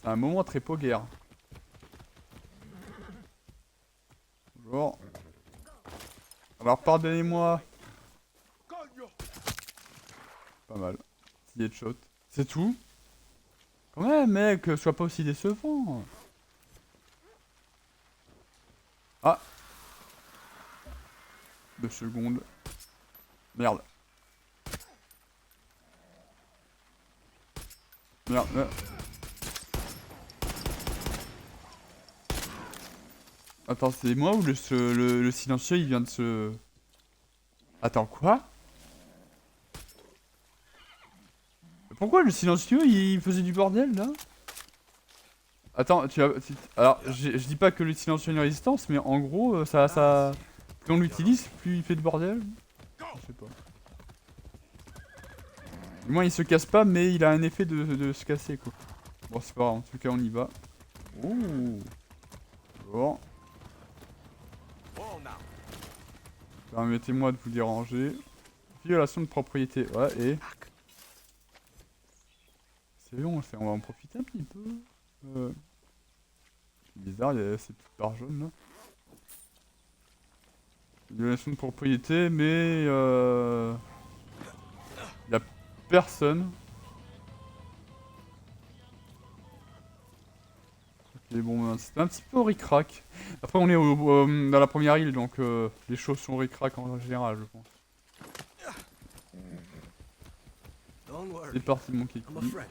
Speaker 1: C'est un moment très poguerre. Bonjour. Alors pardonnez-moi. Pas mal. Petit headshot. C'est tout? Quand même mec, sois pas aussi décevant. Ah. 2 secondes. Merde. Merde. Attends, c'est moi ou le silencieux il vient de se... Attends, quoi? Pourquoi le silencieux il faisait du bordel là? Attends, alors je dis pas que le silencieux a une résistance, mais en gros, plus on l'utilise, plus il fait de bordel. Je sais pas. Du moins il se casse pas, mais il a un effet de se casser quoi. Bon, c'est pas grave, en tout cas on y va. Ouh. Bon. Permettez-moi de vous déranger. Violation de propriété. Ouais, et... C'est bon, on va en profiter un petit peu. C'est bizarre, il y a ces petites barres jaunes là. Violation de propriété, mais il y a personne. Ok, bon, c'était un petit peu au ric-rac. Après, on est dans la première île, donc les choses sont au ric-rac en général, je pense.
Speaker 8: Don't worry.
Speaker 1: C'est parti, mon kiki.
Speaker 8: I'm a friend.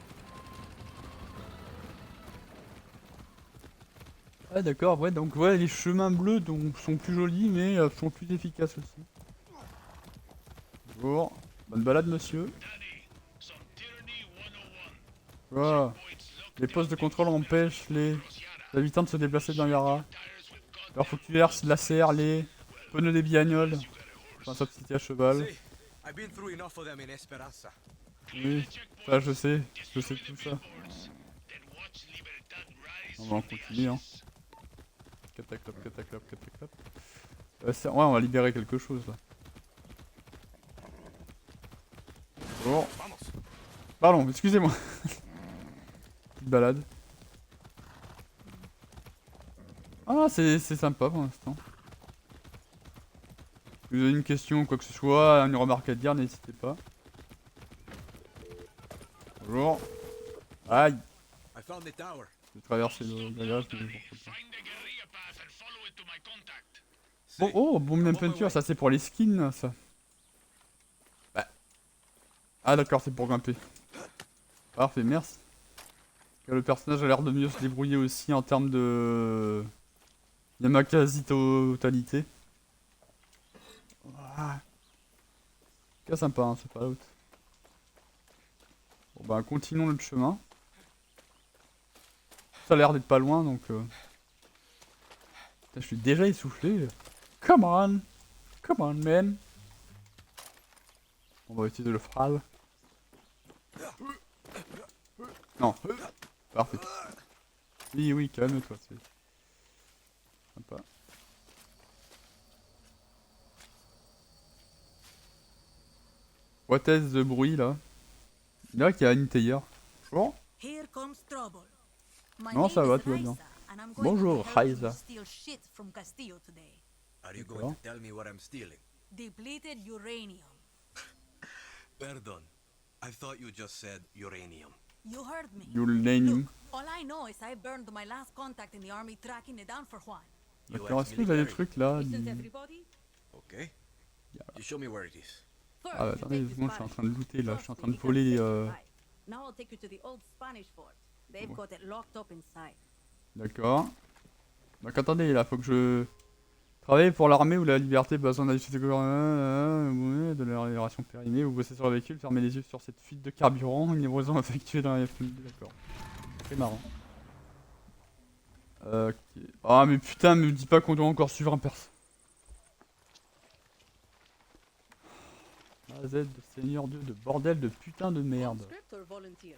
Speaker 1: Ah d'accord, ouais, donc ouais, les chemins bleus sont plus jolis, mais sont plus efficaces aussi. Bonjour, bonne balade monsieur. Voilà. Les postes de contrôle empêchent les habitants de se déplacer dans Yara. Alors faut que tu lacères les pneus des bigagnoles. Enfin, ça petit à cheval.
Speaker 8: See, I've been through enough of them in Esperanza.
Speaker 1: Oui, ça je sais tout ça. On va en continuer, hein. Cataclop, cataclop, cataclop. Ouais, on va libérer quelque chose là. Bon. Pardon, excusez-moi. Petite balade. Ah, c'est sympa pour l'instant. Si vous avez une question ou quoi que ce soit, une remarque à dire, n'hésitez pas. Bonjour. Aïe.
Speaker 8: I found the tower.
Speaker 1: J'ai traversé le grillage, mais pourquoi pas.
Speaker 8: See,
Speaker 1: Bon, oh, Boom
Speaker 8: I'm on my
Speaker 1: Peinture,
Speaker 8: way.
Speaker 1: ça c'est pour les skins, ça. Bah. Ah d'accord, c'est pour grimper. Parfait, merci. Le personnage a l'air de mieux se débrouiller aussi en termes de... Il y a ma quasi-totalité. Ah. C'est sympa, hein, c'est pas l'autre. Bon bah continuons notre chemin. Ça a l'air d'être pas loin donc... Putain, je suis déjà essoufflé. Come on! Come on, man! On va utiliser le phrase. Non. Parfait. Oui, oui, calme-toi, c'est... Sympa. What is the bruit là? Il dirait qu'il y a Annie Taylor. Bonjour.
Speaker 9: Here comes trouble. My
Speaker 1: Non,
Speaker 9: name
Speaker 1: ça va,
Speaker 9: is
Speaker 1: tout va bien.
Speaker 9: Raisa, and I'm going
Speaker 1: Bonjour,
Speaker 9: to help you
Speaker 1: Raisa.
Speaker 9: steal shit from Castillo today.
Speaker 8: Are you
Speaker 1: D'accord.
Speaker 8: going to tell me what I'm stealing?
Speaker 9: Depleted uranium.
Speaker 8: Pardon. I thought you just said uranium.
Speaker 9: You heard me.
Speaker 1: You'll name
Speaker 9: Look,
Speaker 1: him.
Speaker 9: all I know is I burned my last contact in the army tracking it down for Juan.
Speaker 1: D'accord, est-ce que vous avez des trucs là?
Speaker 9: Listen,
Speaker 1: du-
Speaker 9: everybody.
Speaker 8: Okay. You show me where it is.
Speaker 9: First,
Speaker 1: Ah bah
Speaker 9: you
Speaker 1: attendez,
Speaker 9: take this
Speaker 1: moi je suis en
Speaker 9: barrel.
Speaker 1: train de looter là, je suis en
Speaker 9: Trust
Speaker 1: train
Speaker 9: me,
Speaker 1: de
Speaker 9: we can
Speaker 1: voler...
Speaker 9: save your life. Now I'll take you to the old Spanish fort. They've
Speaker 1: Ouais.
Speaker 9: got it locked up inside.
Speaker 1: D'accord. Donc attendez, là, faut que je... Travailler pour l'armée ou la liberté, besoin d'ajouter de la libération périmée, vous bossez sur le véhicule, fermez les yeux sur cette fuite de carburant, une livraison effectuée dans la FMD, d'accord. C'est marrant. Ok. Ah mais putain, me dis pas qu'on doit encore suivre un perso. AZ de Seigneur Dieu de bordel de putain de merde.
Speaker 9: Conscript or volunteer?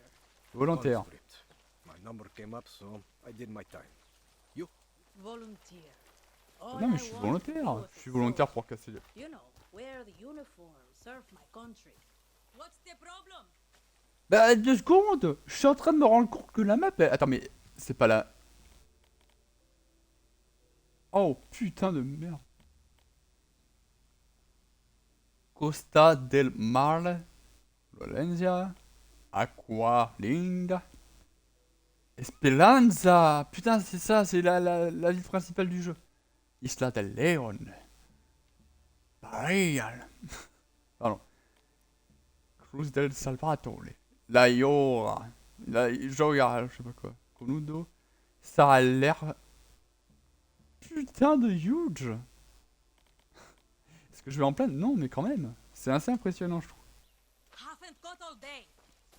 Speaker 1: Volontaire.
Speaker 8: Conscript. My number came up, so I did my time.
Speaker 9: Volunteer. All
Speaker 1: Non mais
Speaker 9: I
Speaker 1: je suis
Speaker 9: want
Speaker 1: volontaire.
Speaker 9: to do
Speaker 1: Je
Speaker 9: is
Speaker 1: suis volontaire
Speaker 9: serve.
Speaker 1: pour casser le...
Speaker 9: You know, wear the uniform, serve my country. What's the problem?
Speaker 1: Bah 2 secondes. Je suis en train de me rendre compte que la map... Attends mais c'est pas la... Oh putain de merde. Costa del Mar, Valencia, Aqua Linda, Esperanza. Putain c'est ça, c'est la ville principale du jeu. Isla del León. Bahia. Pardon. Cruz del Salvatore. La Iora. La Joya, je sais pas quoi. Conudo. Ça a l'air... Putain de huge. Est-ce que je vais en pleine? Non, mais quand même. C'est assez impressionnant, je trouve.
Speaker 9: Haven't got all day.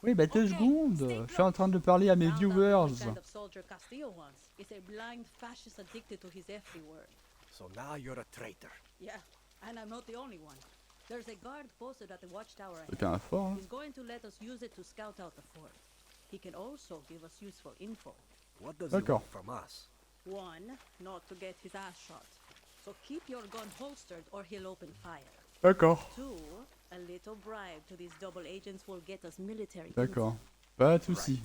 Speaker 1: Oui, bah 2
Speaker 9: Ok,
Speaker 1: secondes.
Speaker 9: stay
Speaker 1: Je suis en train de parler à mes
Speaker 9: Found out
Speaker 1: viewers.
Speaker 9: what kind of soldier Castillo wants. He's a blind fascist addicted to his every word.
Speaker 8: So now you're a traitor.
Speaker 9: Yeah, and I'm not the only one. There's a guard posted at the watchtower
Speaker 1: C'était
Speaker 9: ahead.
Speaker 1: un fort, hein.
Speaker 9: He's going to let us use it to scout out the fort. He can also give us useful info.
Speaker 8: What does he
Speaker 1: D'accord.
Speaker 8: want from us?
Speaker 9: One, not to get his ass shot. So keep your gun holstered or he'll open fire.
Speaker 1: D'accord.
Speaker 9: Two, a little bribe to these double agents will get us military
Speaker 1: D'accord. Pas de soucis.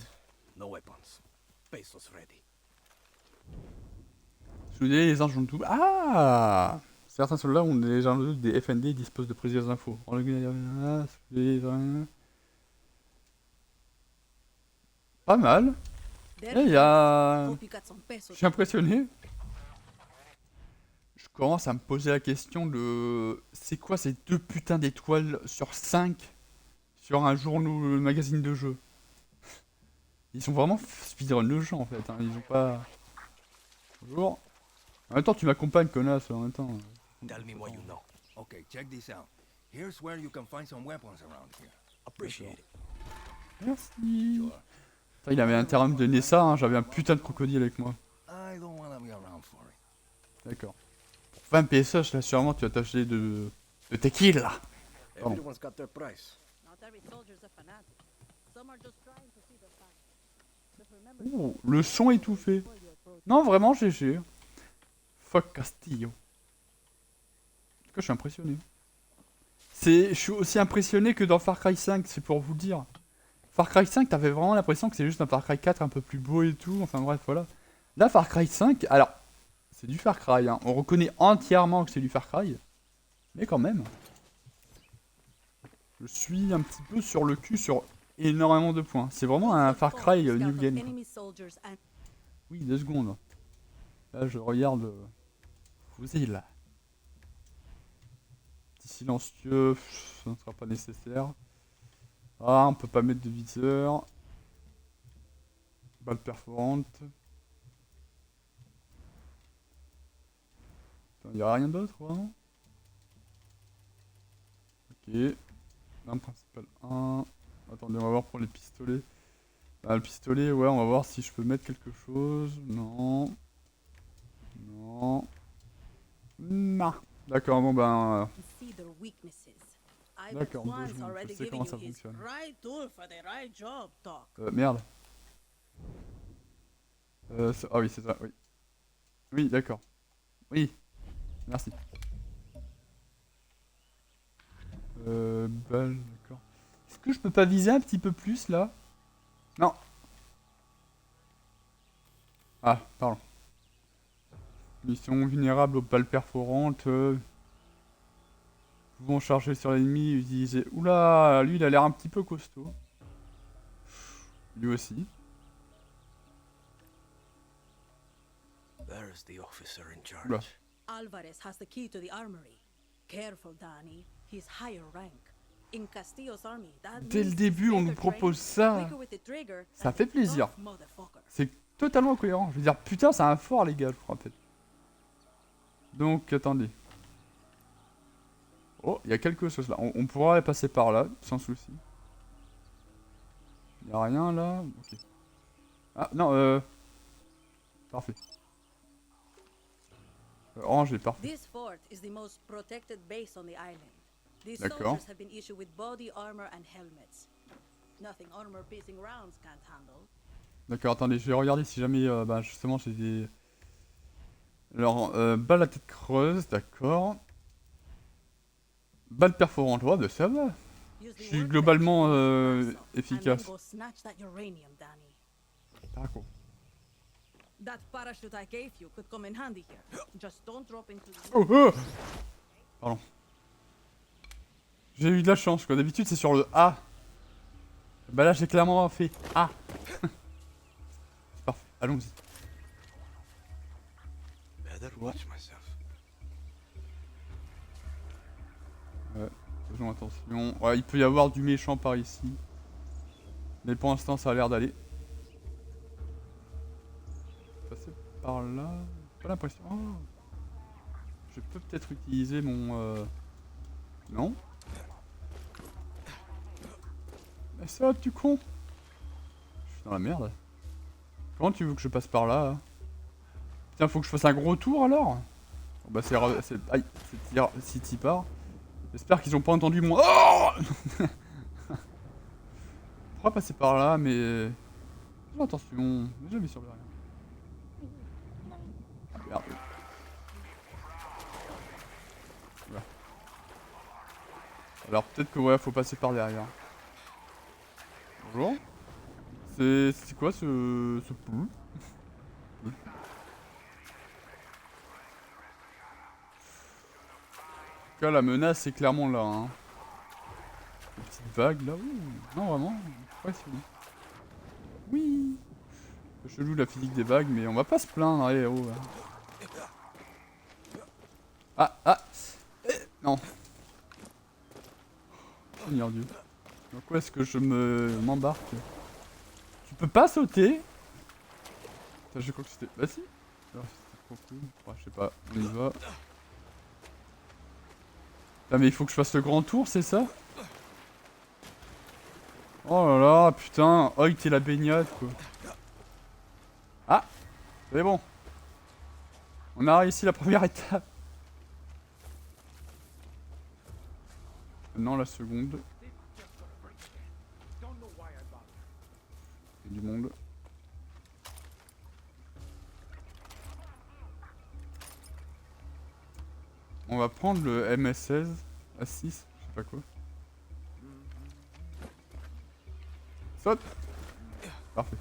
Speaker 8: No weapons. Pesos ready.
Speaker 1: Soudain, les agents de double. Ah! Certains soldats ont des agents de double des FND et disposent de précieuses infos. Pas mal.
Speaker 9: There
Speaker 1: Eh,
Speaker 9: he
Speaker 1: y
Speaker 9: is.
Speaker 1: a...
Speaker 9: Hope you got some
Speaker 1: Je
Speaker 9: pesos.
Speaker 1: suis impressionné. Je commence à me poser la question de... C'est quoi ces 2 putains d'étoiles sur 5 sur un journal magazine de jeux? Ils sont vraiment speedrun le jeu en fait, hein. Ils ont pas... Bonjour. En même temps tu m'accompagnes connasse en même temps.
Speaker 8: Tell me what you know.
Speaker 10: Okay, check this out. Here's where you can find some weapons around here.
Speaker 8: Appreciate it.
Speaker 1: Merci. Putain, il avait un terrain de Nessa, hein. J'avais un putain de crocodile avec moi.
Speaker 10: I don't wanna be around for it.
Speaker 1: D'accord. Pour 20 PSH là sûrement tu vas t'acheter de tequila. Pardon.
Speaker 8: Everyone's got their price.
Speaker 9: Not every soldier's a fanatic. Some are just trying to see the fight. But remember,
Speaker 1: Ouh, le son étouffé. Non vraiment GG. Fuck Castillo. En tout cas je suis impressionné. Je suis aussi impressionné que dans Far Cry 5, c'est pour vous dire. Far Cry 5, t'avais vraiment l'impression que c'est juste un Far Cry 4 un peu plus beau et tout, enfin bref, voilà. Là, Far Cry 5, alors, c'est du Far Cry, hein. On reconnaît entièrement que c'est du Far Cry, mais quand même. Je suis un petit peu sur le cul sur énormément de points. C'est vraiment un Far Cry New Game, quoi.
Speaker 9: enemy soldiers and
Speaker 1: Oui, 2 secondes. Là, je regarde fusil. Petit silencieux, ça ne sera pas nécessaire. Ah, on peut pas mettre de viseur. Balle perforante. Il n'y a rien d'autre, vraiment. Ok. Arme principale 1. Attendez, on va voir pour les pistolets. Ah, le pistolet, ouais, on va voir si je peux mettre quelque chose. Non. Non. Non. D'accord, bon ben...
Speaker 9: see their weaknesses. I
Speaker 1: D'accord,
Speaker 9: bet
Speaker 1: bon,
Speaker 9: Juan's
Speaker 1: je
Speaker 9: already
Speaker 1: sais
Speaker 9: giving
Speaker 1: comment
Speaker 9: you
Speaker 1: ça
Speaker 9: his
Speaker 1: fonctionne.
Speaker 9: right tool for the right job, Doc.
Speaker 1: Merde. Ah oui, c'est ça, oui. Oui, d'accord. Oui. Merci. Balle, d'accord. Est-ce que je peux pas viser un petit peu plus, là? Non. Ah, pardon. Mission vulnérable aux balles perforantes. Pouvons charger sur l'ennemi, utiliser... Oula, lui, il a l'air un petit peu costaud. Lui aussi.
Speaker 8: There's the officer in charge.
Speaker 1: Oula.
Speaker 9: Alvarez has the key to the armory. Careful, Danny. He's higher rank. In Castillo's army, that
Speaker 1: Dès le
Speaker 9: means
Speaker 1: début, on nous
Speaker 9: better
Speaker 1: propose
Speaker 9: training,
Speaker 1: ça.
Speaker 9: quicker with the trigger,
Speaker 1: Ça
Speaker 9: and
Speaker 1: fait
Speaker 9: a
Speaker 1: plaisir.
Speaker 9: tough motherfucker.
Speaker 1: C'est totalement cohérent. Je veux dire, putain, c'est un fort, les gars, je crois, en fait. Donc, attendez. Oh, il y a quelque chose là. On pourra passer par là, sans souci. Il n'y a rien là. Ok. Ah, non, parfait. Orange est parfait.
Speaker 9: This fort is the most protected base on the island. These
Speaker 1: D'accord.
Speaker 9: soldiers have been issued with body armor and helmets. Nothing armor-piercing rounds can't handle.
Speaker 1: D'accord, attendez, je vais regarder si jamais, bah, justement, j'ai des... Alors, balle à tête creuse, d'accord. Balle perforante, ouais, bah ça va.
Speaker 9: Use the
Speaker 1: Je suis
Speaker 9: workbench
Speaker 1: globalement
Speaker 9: to make some,
Speaker 1: efficace.
Speaker 9: And then go snatch that uranium, Danny.
Speaker 1: D'accord.
Speaker 9: That parachute I gave you could come in handy here. Just don't drop into the...
Speaker 1: Oh, oh pardon. J'ai eu de la chance, quoi. D'habitude, c'est sur le A. Bah là, j'ai clairement fait A. C'est parfait, allons-y.
Speaker 8: Better watch myself.
Speaker 1: Ouais, faisons attention. Ouais, il peut y avoir du méchant par ici. Mais pour l'instant, ça a l'air d'aller. Passer par là. Pas l'impression. Oh. Je peux peut-être utiliser mon. Non. Mais ça, tu con. Je suis dans la merde. Comment tu veux que je passe par là, hein? Putain, faut que je fasse un gros tour alors. Bon, bah c'est... Aïe, c'est City part. J'espère qu'ils ont pas entendu mon... Oh pourquoi passer par là, mais... Fais attention, j'ai jamais sur le rien. Merde. Voilà. Alors peut-être que ouais, faut passer par derrière. Bonjour. C'est quoi ce pou? En tout cas, la menace est clairement là. Hein. Une petite vague là. Ouh. Non, vraiment. Ouais, c'est bon. Oui. C'est chelou la physique des vagues, mais on va pas se plaindre. Allez, oh. Ah. Non. Seigneur Dieu. Dans quoi est-ce que je m'embarque? Tu peux pas sauter? Putain, je crois que c'était... Bah si. Ah, c'était trop cool. Ouais, je sais pas, on y va. Ah mais il faut que je fasse le grand tour, c'est ça? Oh là là, putain. Oh, t'es la baignade, quoi. Ah, c'est bon. On a réussi la première étape. Maintenant la seconde. Il y a du monde. On va prendre le MS-16 à 6, je sais pas quoi. Saute. Parfait.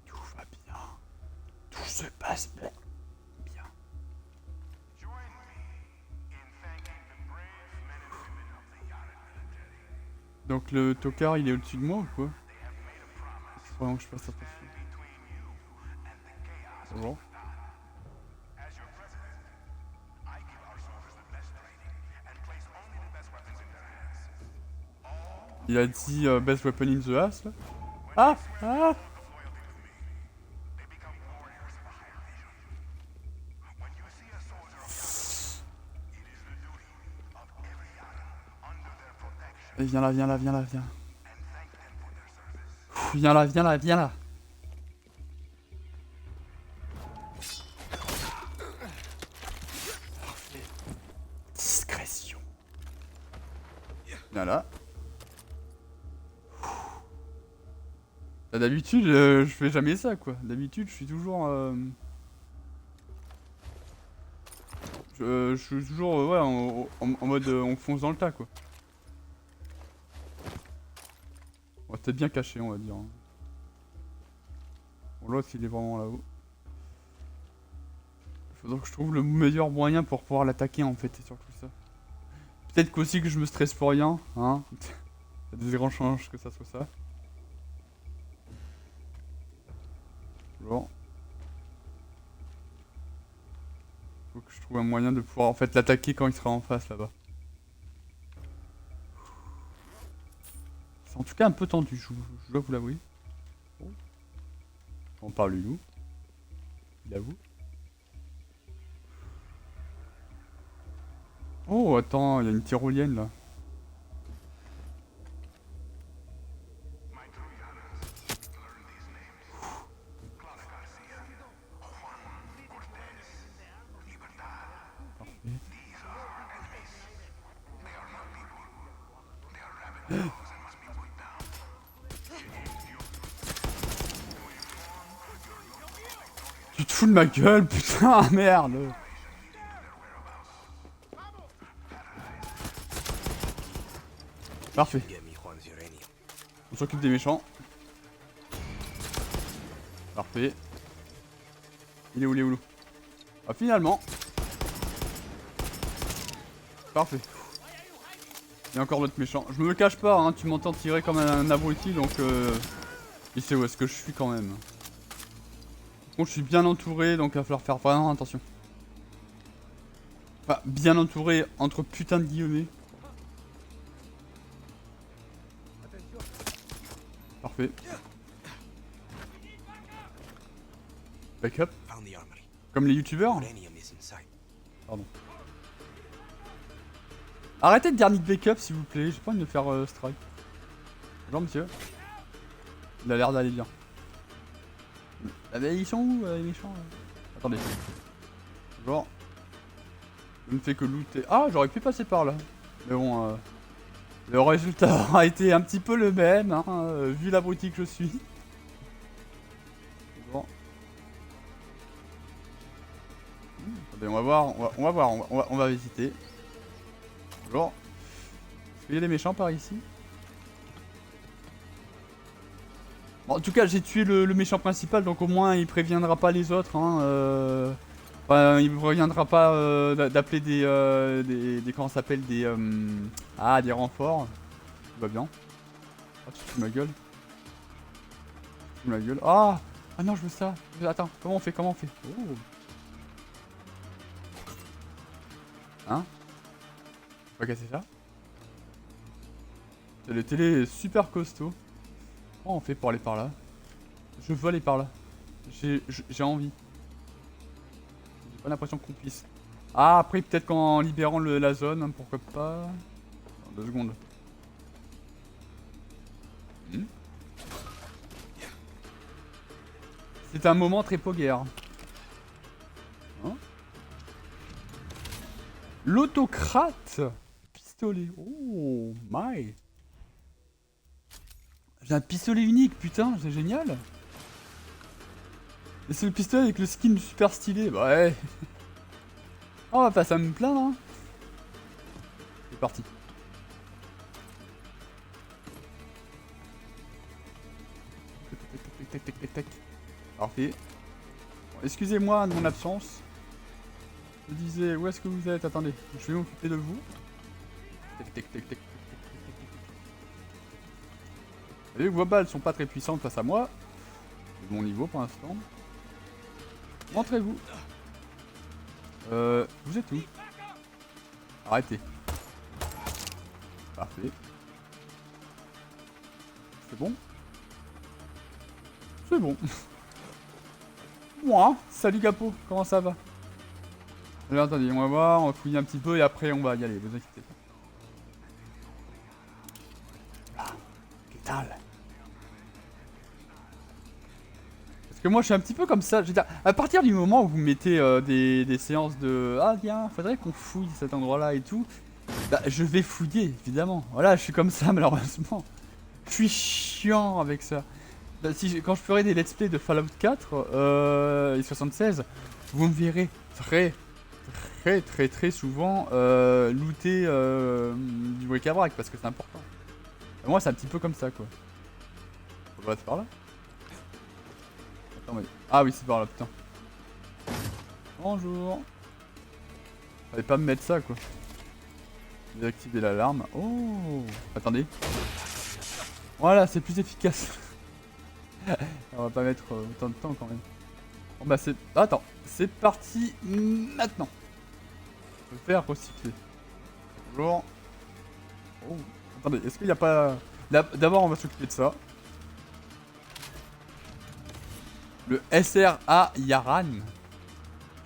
Speaker 1: Tout va bien. Tout se passe bien. Donc le tocard il est au-dessus de moi ou quoi? Il faut vraiment que je fasse attention. Bonjour. Il a dit best weapon in the ass là. Ah. Et viens là. Viens là. Parfait. Discrétion. Viens là. D'habitude, je fais jamais ça quoi. D'habitude, je suis toujours... Je suis toujours ouais, en mode on fonce dans le tas quoi. On va peut-être bien caché on va dire. Bon l'autre il est vraiment là-haut. Il faudra que je trouve le meilleur moyen pour pouvoir l'attaquer en fait, c'est surtout ça. Peut-être qu'aussi que je me stresse pour rien, hein. Il y a des grands chances que ça soit ça. Bon. Faut que je trouve un moyen de pouvoir en fait l'attaquer quand il sera en face là-bas. C'est en tout cas un peu tendu, je dois vous l'avouer. Oh. On parle où? Il avoue. Oh attends, il y a une tyrolienne là. Tu te fous de ma gueule, putain, merde. Parfait. On s'occupe des méchants. Parfait. Il est où? Ah finalement. Parfait. Il y a encore d'autres méchants. Je me cache pas, hein, tu m'entends tirer comme un abruti, donc il sait où est-ce que je suis quand même. Bon, je suis bien entouré, donc il va falloir faire vraiment attention. Enfin, bien entouré entre putain de guillemets. Parfait. Backup. Comme les youtubeurs. Pardon. Arrêtez de dire nick backup s'il vous plaît, j'ai pas envie de me faire strike. Bonjour monsieur. Il a l'air d'aller bien. Ah mais ils sont où les méchants là? Attendez. Bonjour. Je ne fais que looter. Ah j'aurais pu passer par là. Mais bon, le résultat a été un petit peu le même, hein, vu l'abruti que je suis. Et on va voir, on va visiter. Bonjour. Est-ce qu'il y a des méchants par ici? Bon, en tout cas, j'ai tué le méchant principal, donc au moins il préviendra pas les autres. Hein, enfin, il préviendra pas d'appeler des comment ça s'appelle, des renforts. Tout va bien. Ah, tu fous ma gueule. Tu fous ma gueule. Ah non, je veux ça. Attends, comment on fait? Oh. Hein? On va casser ça. Le télé est super costaud. Comment on fait pour aller par là? Je veux aller par là. J'ai envie. J'ai pas l'impression qu'on puisse. Ah, après, peut-être qu'en libérant la zone, hein, pourquoi pas. Attends, 2 secondes. C'est un moment très poguerre. Hein? L'autocrate pistolet. Oh my. J'ai un pistolet unique, putain, c'est génial. Et c'est le pistolet avec le skin super stylé. Bah ouais. Oh, on va pas à me plaindre, hein. C'est parti. Tac. Parfait. Bon, excusez-moi de mon absence. Je disais, où est-ce que vous êtes? Attendez, je vais m'occuper de vous. Tac. Les voix balles sont pas très puissantes face à moi. C'est mon niveau pour l'instant. Montrez-vous. Vous êtes où? Arrêtez. Parfait. C'est bon? C'est bon. Moi, salut Capot, comment ça va? Alors attendez, on va voir, on va fouiller un petit peu et après on va y aller, vous inquiétez pas. Ah, que dalle. Parce que moi je suis un petit peu comme ça, je veux dire, à partir du moment où vous mettez des séances de ah viens, faudrait qu'on fouille cet endroit là et tout, bah je vais fouiller évidemment. Voilà, je suis comme ça malheureusement. Je suis chiant avec ça. Bah, quand je ferai des let's play de Fallout 4 et 76, vous me verrez très souvent looter du bric-à-brac parce que c'est important. Et moi c'est un petit peu comme ça quoi. On va être par là. Attends, mais... Ah oui c'est par là putain. Bonjour. Fallait pas me mettre ça quoi. Désactiver l'alarme. Oh. Attendez. Voilà c'est plus efficace. On va pas mettre autant de temps quand même. Bon bah c'est... Attends, c'est parti maintenant. Je vais faire recycler. Bonjour. Oh, attendez, est-ce qu'il n'y a pas... D'abord on va s'occuper de ça. Le SRA Yaran.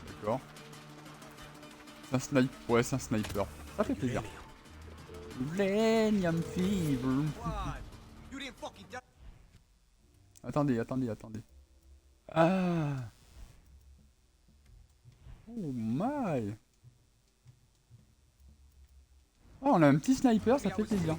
Speaker 1: D'accord. C'est un sniper. Ouais c'est un sniper. Ça fait plaisir. Uranium Fever. Attendez. Ah. Oh my. Oh, on a un petit sniper, ça fait plaisir.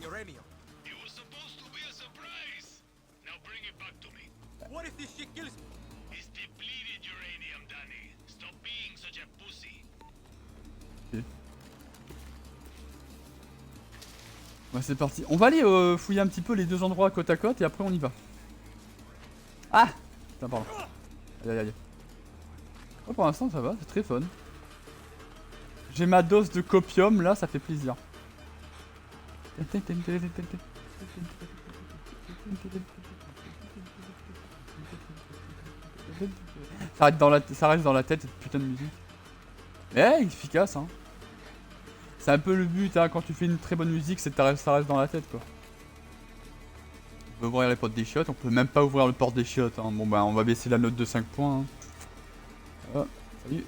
Speaker 1: Okay. Bah c'est parti. On va aller fouiller un petit peu les deux endroits côte à côte et après on y va. Ah! Putain, pardon. Aïe. Oh, pour l'instant, ça va, c'est très fun. J'ai ma dose de copium, là, ça fait plaisir. Ça reste dans la tête, cette putain de musique. Mais efficace, hein. C'est un peu le but, hein, quand tu fais une très bonne musique, c'est que ça reste dans la tête, quoi. On peut ouvrir les portes des chiottes, on peut même pas ouvrir le porte des chiottes. Hein. Bon bah on va baisser la note de 5 points. Hein. Ah, ça y est.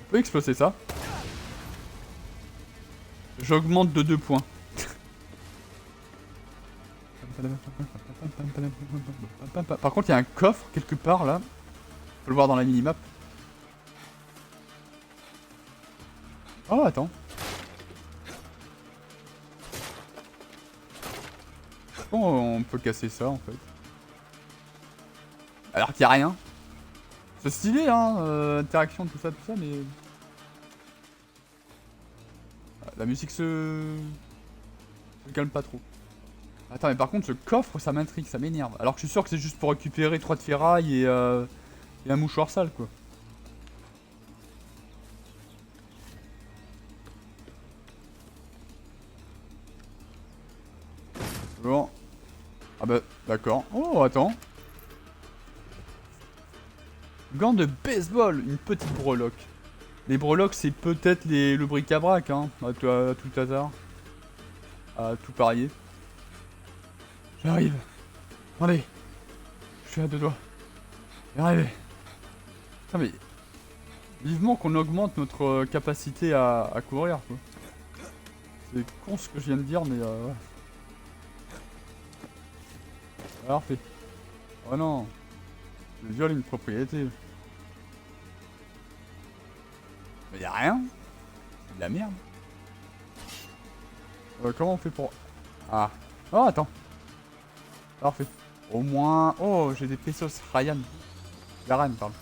Speaker 1: On peut exploser ça. J'augmente de 2 points. Par contre il y a un coffre quelque part là. Faut le voir dans la minimap. Oh attends. Comment on peut casser ça en fait? Alors qu'il n'y a rien. C'est stylé, hein, interaction, tout ça, mais... La musique se calme pas trop. Attends, mais par contre, ce coffre, ça m'intrigue, ça m'énerve. Alors que je suis sûr que c'est juste pour récupérer 3 de ferraille et un mouchoir sale, quoi. Bon. Ah bah, d'accord. Oh, attends. Gants de baseball, une petite breloque. Les breloques, c'est peut-être le bric-à-brac, hein, à tout hasard. À tout parier. J'arrive. Attendez. Je suis à 2 doigts. J'arrive. Putain, mais... Vivement qu'on augmente notre capacité à courir, quoi. C'est con ce que je viens de dire, mais ouais. Parfait. Oh non. Je viole une propriété. Mais y'a rien. C'est de la merde. Comment on fait pour... Ah. Oh, attends. Parfait. Au moins... Oh, j'ai des pesos Ryan. Garan, pardon.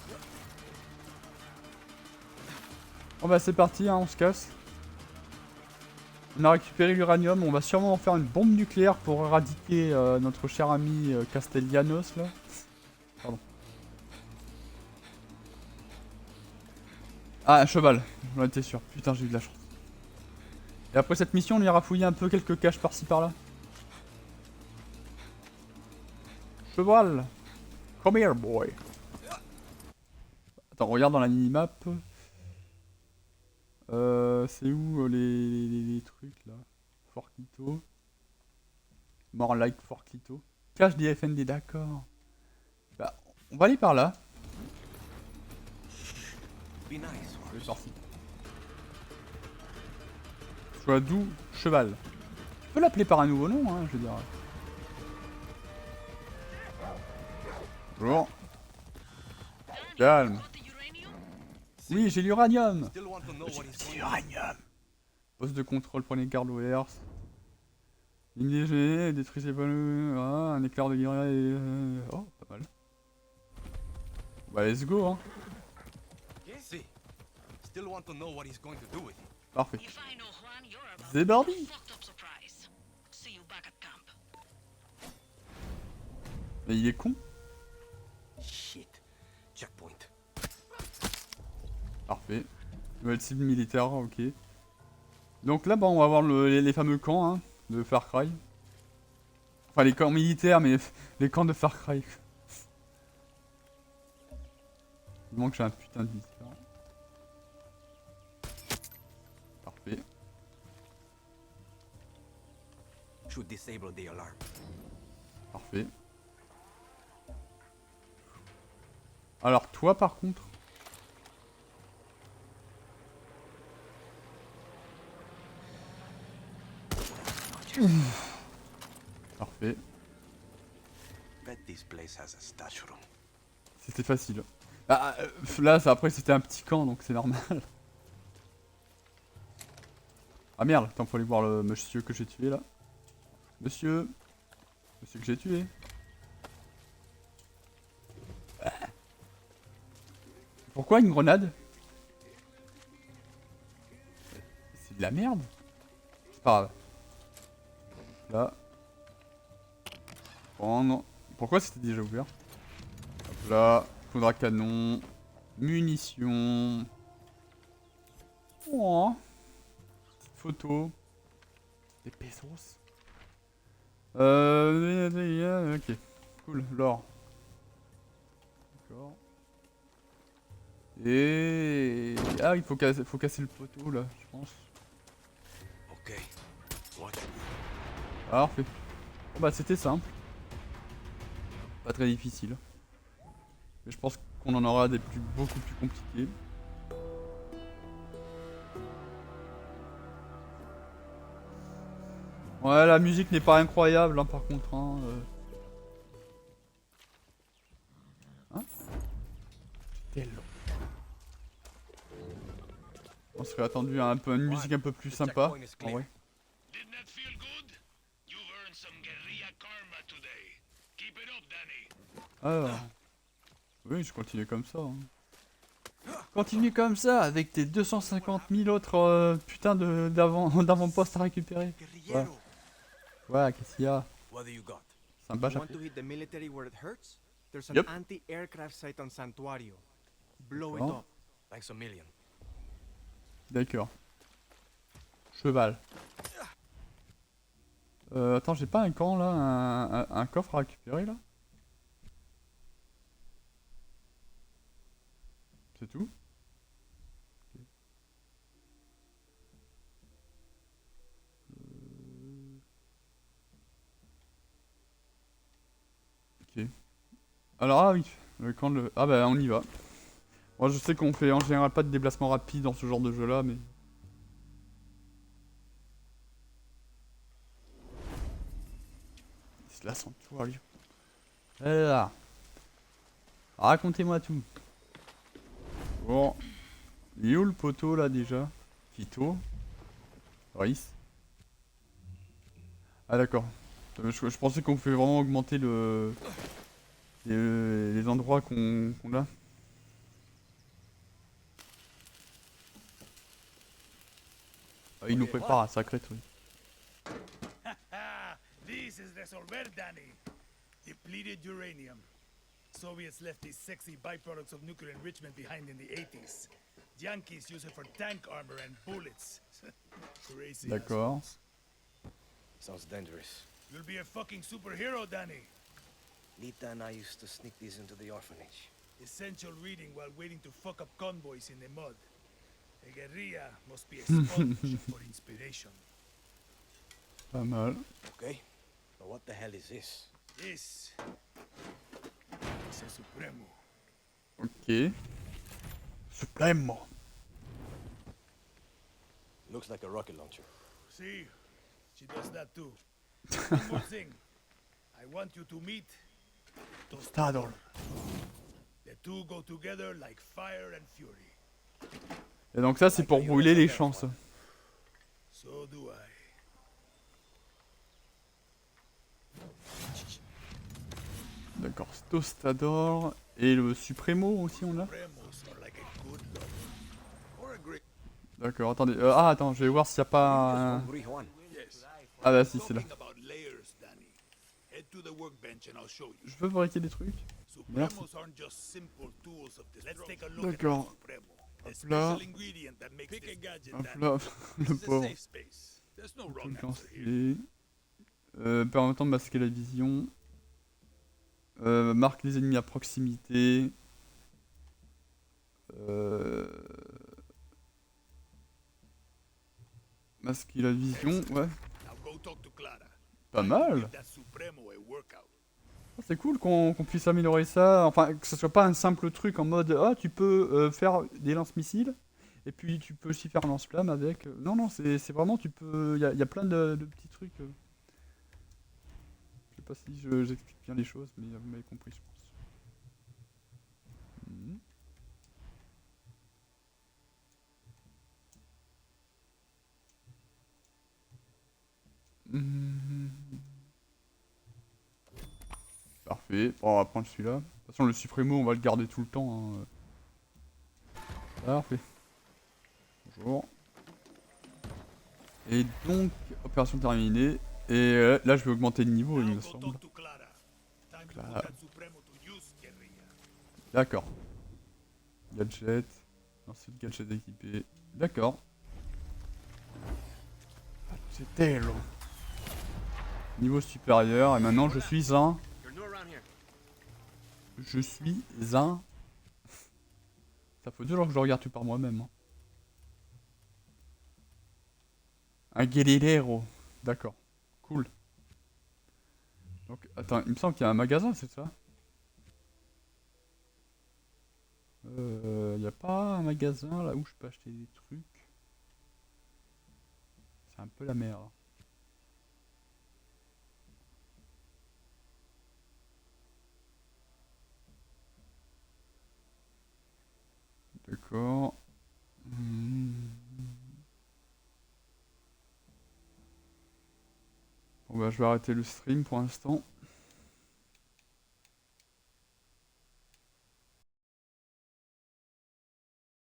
Speaker 1: Bon bah c'est parti, hein, on se casse. On a récupéré l'uranium, on va sûrement en faire une bombe nucléaire pour éradiquer notre cher ami Castellanos, là. Pardon. Ah, un cheval, j'en étais sûr. Putain, j'ai eu de la chance. Et après cette mission, on ira fouiller un peu quelques caches par-ci par-là. Cheval. Come here, boy. Attends, regarde dans la minimap. C'est où les trucs là? Forquito. More like Forquito. Cache des FND, d'accord. Bah, on va aller par là. C'est parti. Soit doux, cheval. Tu peux l'appeler par un nouveau nom, hein, je veux dire. Bon. Calme. Oui, j'ai l'uranium. J'ai l'uranium. Poste de contrôle, prenez garde au Hers. Ligne léger, détruisez pas le... Ah, un éclair de guerre et... Oh, pas mal. Bah, let's go, hein. Parfait. C'est Barbie. Mais il est con. Parfait. Nouvelle cible militaire, ok. Donc là, bah, on va voir les fameux camps hein, de Far Cry. Enfin, les camps militaires, mais les camps de Far Cry. Il manque que j'ai un putain de visiteur. Parfait. Parfait. Alors toi par contre... Parfait. C'était facile. Ah, là, après c'était un petit camp donc c'est normal. Ah merde, attends, faut aller voir le monsieur que j'ai tué là. Monsieur que j'ai tué. Pourquoi une grenade? C'est de la merde. C'est pas grave. Là. Prendre. Pourquoi c'était déjà ouvert? Hop là. Poudre à canon. Munitions. Oh. Petite photo. Des pesos. Ok. Cool. L'or. D'accord. Et... Ah, il faut casser le poteau là, je pense.
Speaker 8: Ok.
Speaker 1: Parfait. Bon bah c'était simple. Pas très difficile. Mais je pense qu'on en aura des beaucoup plus compliqués. Ouais, la musique n'est pas incroyable hein, par contre. Hein. On serait attendu à une musique un peu plus sympa. En vrai. Alors, Oui, je continue comme ça. Hein. Continue comme ça, avec tes 250 000 autres putain d'avant-postes à récupérer. Ouais, ouais qu'est-ce qu'il y a?
Speaker 8: What do you got?
Speaker 1: Sympa,
Speaker 8: You want
Speaker 1: chapeau.
Speaker 8: to hit the military where it hurts? There's an
Speaker 1: Yep.
Speaker 8: anti-aircraft site on Santuario. Blow it
Speaker 1: D'accord.
Speaker 8: up. Thanks a million.
Speaker 1: D'accord. Cheval. Attends, j'ai pas un camp là, un coffre à récupérer là? C'est tout? Ok. Alors, ah oui, le camp de... Ah bah on y va. Moi je sais qu'on fait en général pas de déplacement rapide dans ce genre de jeu là, mais... C'est la Santuario. Là. Racontez-moi tout. Bon. Il est où le poteau là déjà? Quito. Rice. Ah d'accord. Je pensais qu'on pouvait vraiment augmenter les endroits qu'on a. Ah, il nous prépare un sacré truc.
Speaker 2: This is Resolver, Danny. Depleted uranium. Soviets left these sexy byproducts of nuclear enrichment behind in the 80s. Yankees use it for tank armor and bullets. Crazy.
Speaker 1: D'accord.
Speaker 8: Sounds dangerous.
Speaker 2: You'll be a fucking superhero, Danny.
Speaker 8: Lita and I used to sneak these into the orphanage.
Speaker 2: Essential reading while waiting to fuck up convoys in the mud. A guerrilla must be a sponge for inspiration.
Speaker 1: Pas mal.
Speaker 8: Okay, but what the hell is this?
Speaker 2: This is a Supremo.
Speaker 1: Ok. Supremo.
Speaker 8: Looks like a rocket launcher.
Speaker 2: See, she does that too. One more thing. I want you to meet
Speaker 1: Tostador.
Speaker 2: The two go together like fire and fury.
Speaker 1: Et donc ça c'est pour brûler les champs ça.
Speaker 2: So do I.
Speaker 1: D'accord, Tostador et le Supremo aussi on l'a.
Speaker 2: Supremos are like a good lover. Or a great.
Speaker 1: D'accord, attendez. Ah attends, je vais voir s'il n'y a pas un...
Speaker 8: Juan.
Speaker 2: Yes.
Speaker 1: Ah bah si, c'est là.
Speaker 2: Talking about layers, Danny. Head to the workbench and I'll show you.
Speaker 1: Je peux fabriquer des trucs? Merci.
Speaker 2: Supremos aren't just simple tools of this. Let's take a look at the
Speaker 1: D'accord.
Speaker 2: Supremo. A
Speaker 1: Hop là.
Speaker 2: special ingredient that makes this gadget,
Speaker 1: Hop
Speaker 2: Danny.
Speaker 1: là, le
Speaker 2: This is a
Speaker 1: pauvre.
Speaker 2: safe space. There's no
Speaker 1: Tout
Speaker 2: wrong
Speaker 1: le
Speaker 2: answer here.
Speaker 1: lancer. Permettant de masquer la vision. Marque les ennemis à proximité. Masquer la vision, ouais.
Speaker 2: Now go talk to Clara.
Speaker 1: Pas mal.
Speaker 2: Give that Supremo a workout.
Speaker 1: Ah, c'est cool qu'on puisse améliorer ça. Enfin, que ce soit pas un simple truc en mode ah, tu peux faire des lance-missiles. Et puis tu peux aussi faire un lance-flamme avec. Non, non, c'est vraiment, tu peux. Il y a plein de petits trucs. Je sais pas si j'explique bien les choses, mais vous m'avez compris, je pense. Mhm. Mhm. Parfait. Bon, on va prendre celui-là. De toute façon, le Supremo, on va le garder tout le temps. Hein. Parfait. Bonjour. Et donc, opération terminée. Et là, je vais augmenter le niveau, il me semble. Clara. D'accord. Gadget. Ensuite, gadget équipé. D'accord. C'était long. Niveau supérieur. Et maintenant, je suis un... Je suis un... Ça faut toujours que je regarde tout par moi-même. Hein. Un guerrero. D'accord. Cool. Donc, attends, il me semble qu'il y a un magasin, c'est ça? Il n'y a pas un magasin là où je peux acheter des trucs? C'est un peu la merde. D'accord. Bon bah je vais arrêter le stream pour l'instant.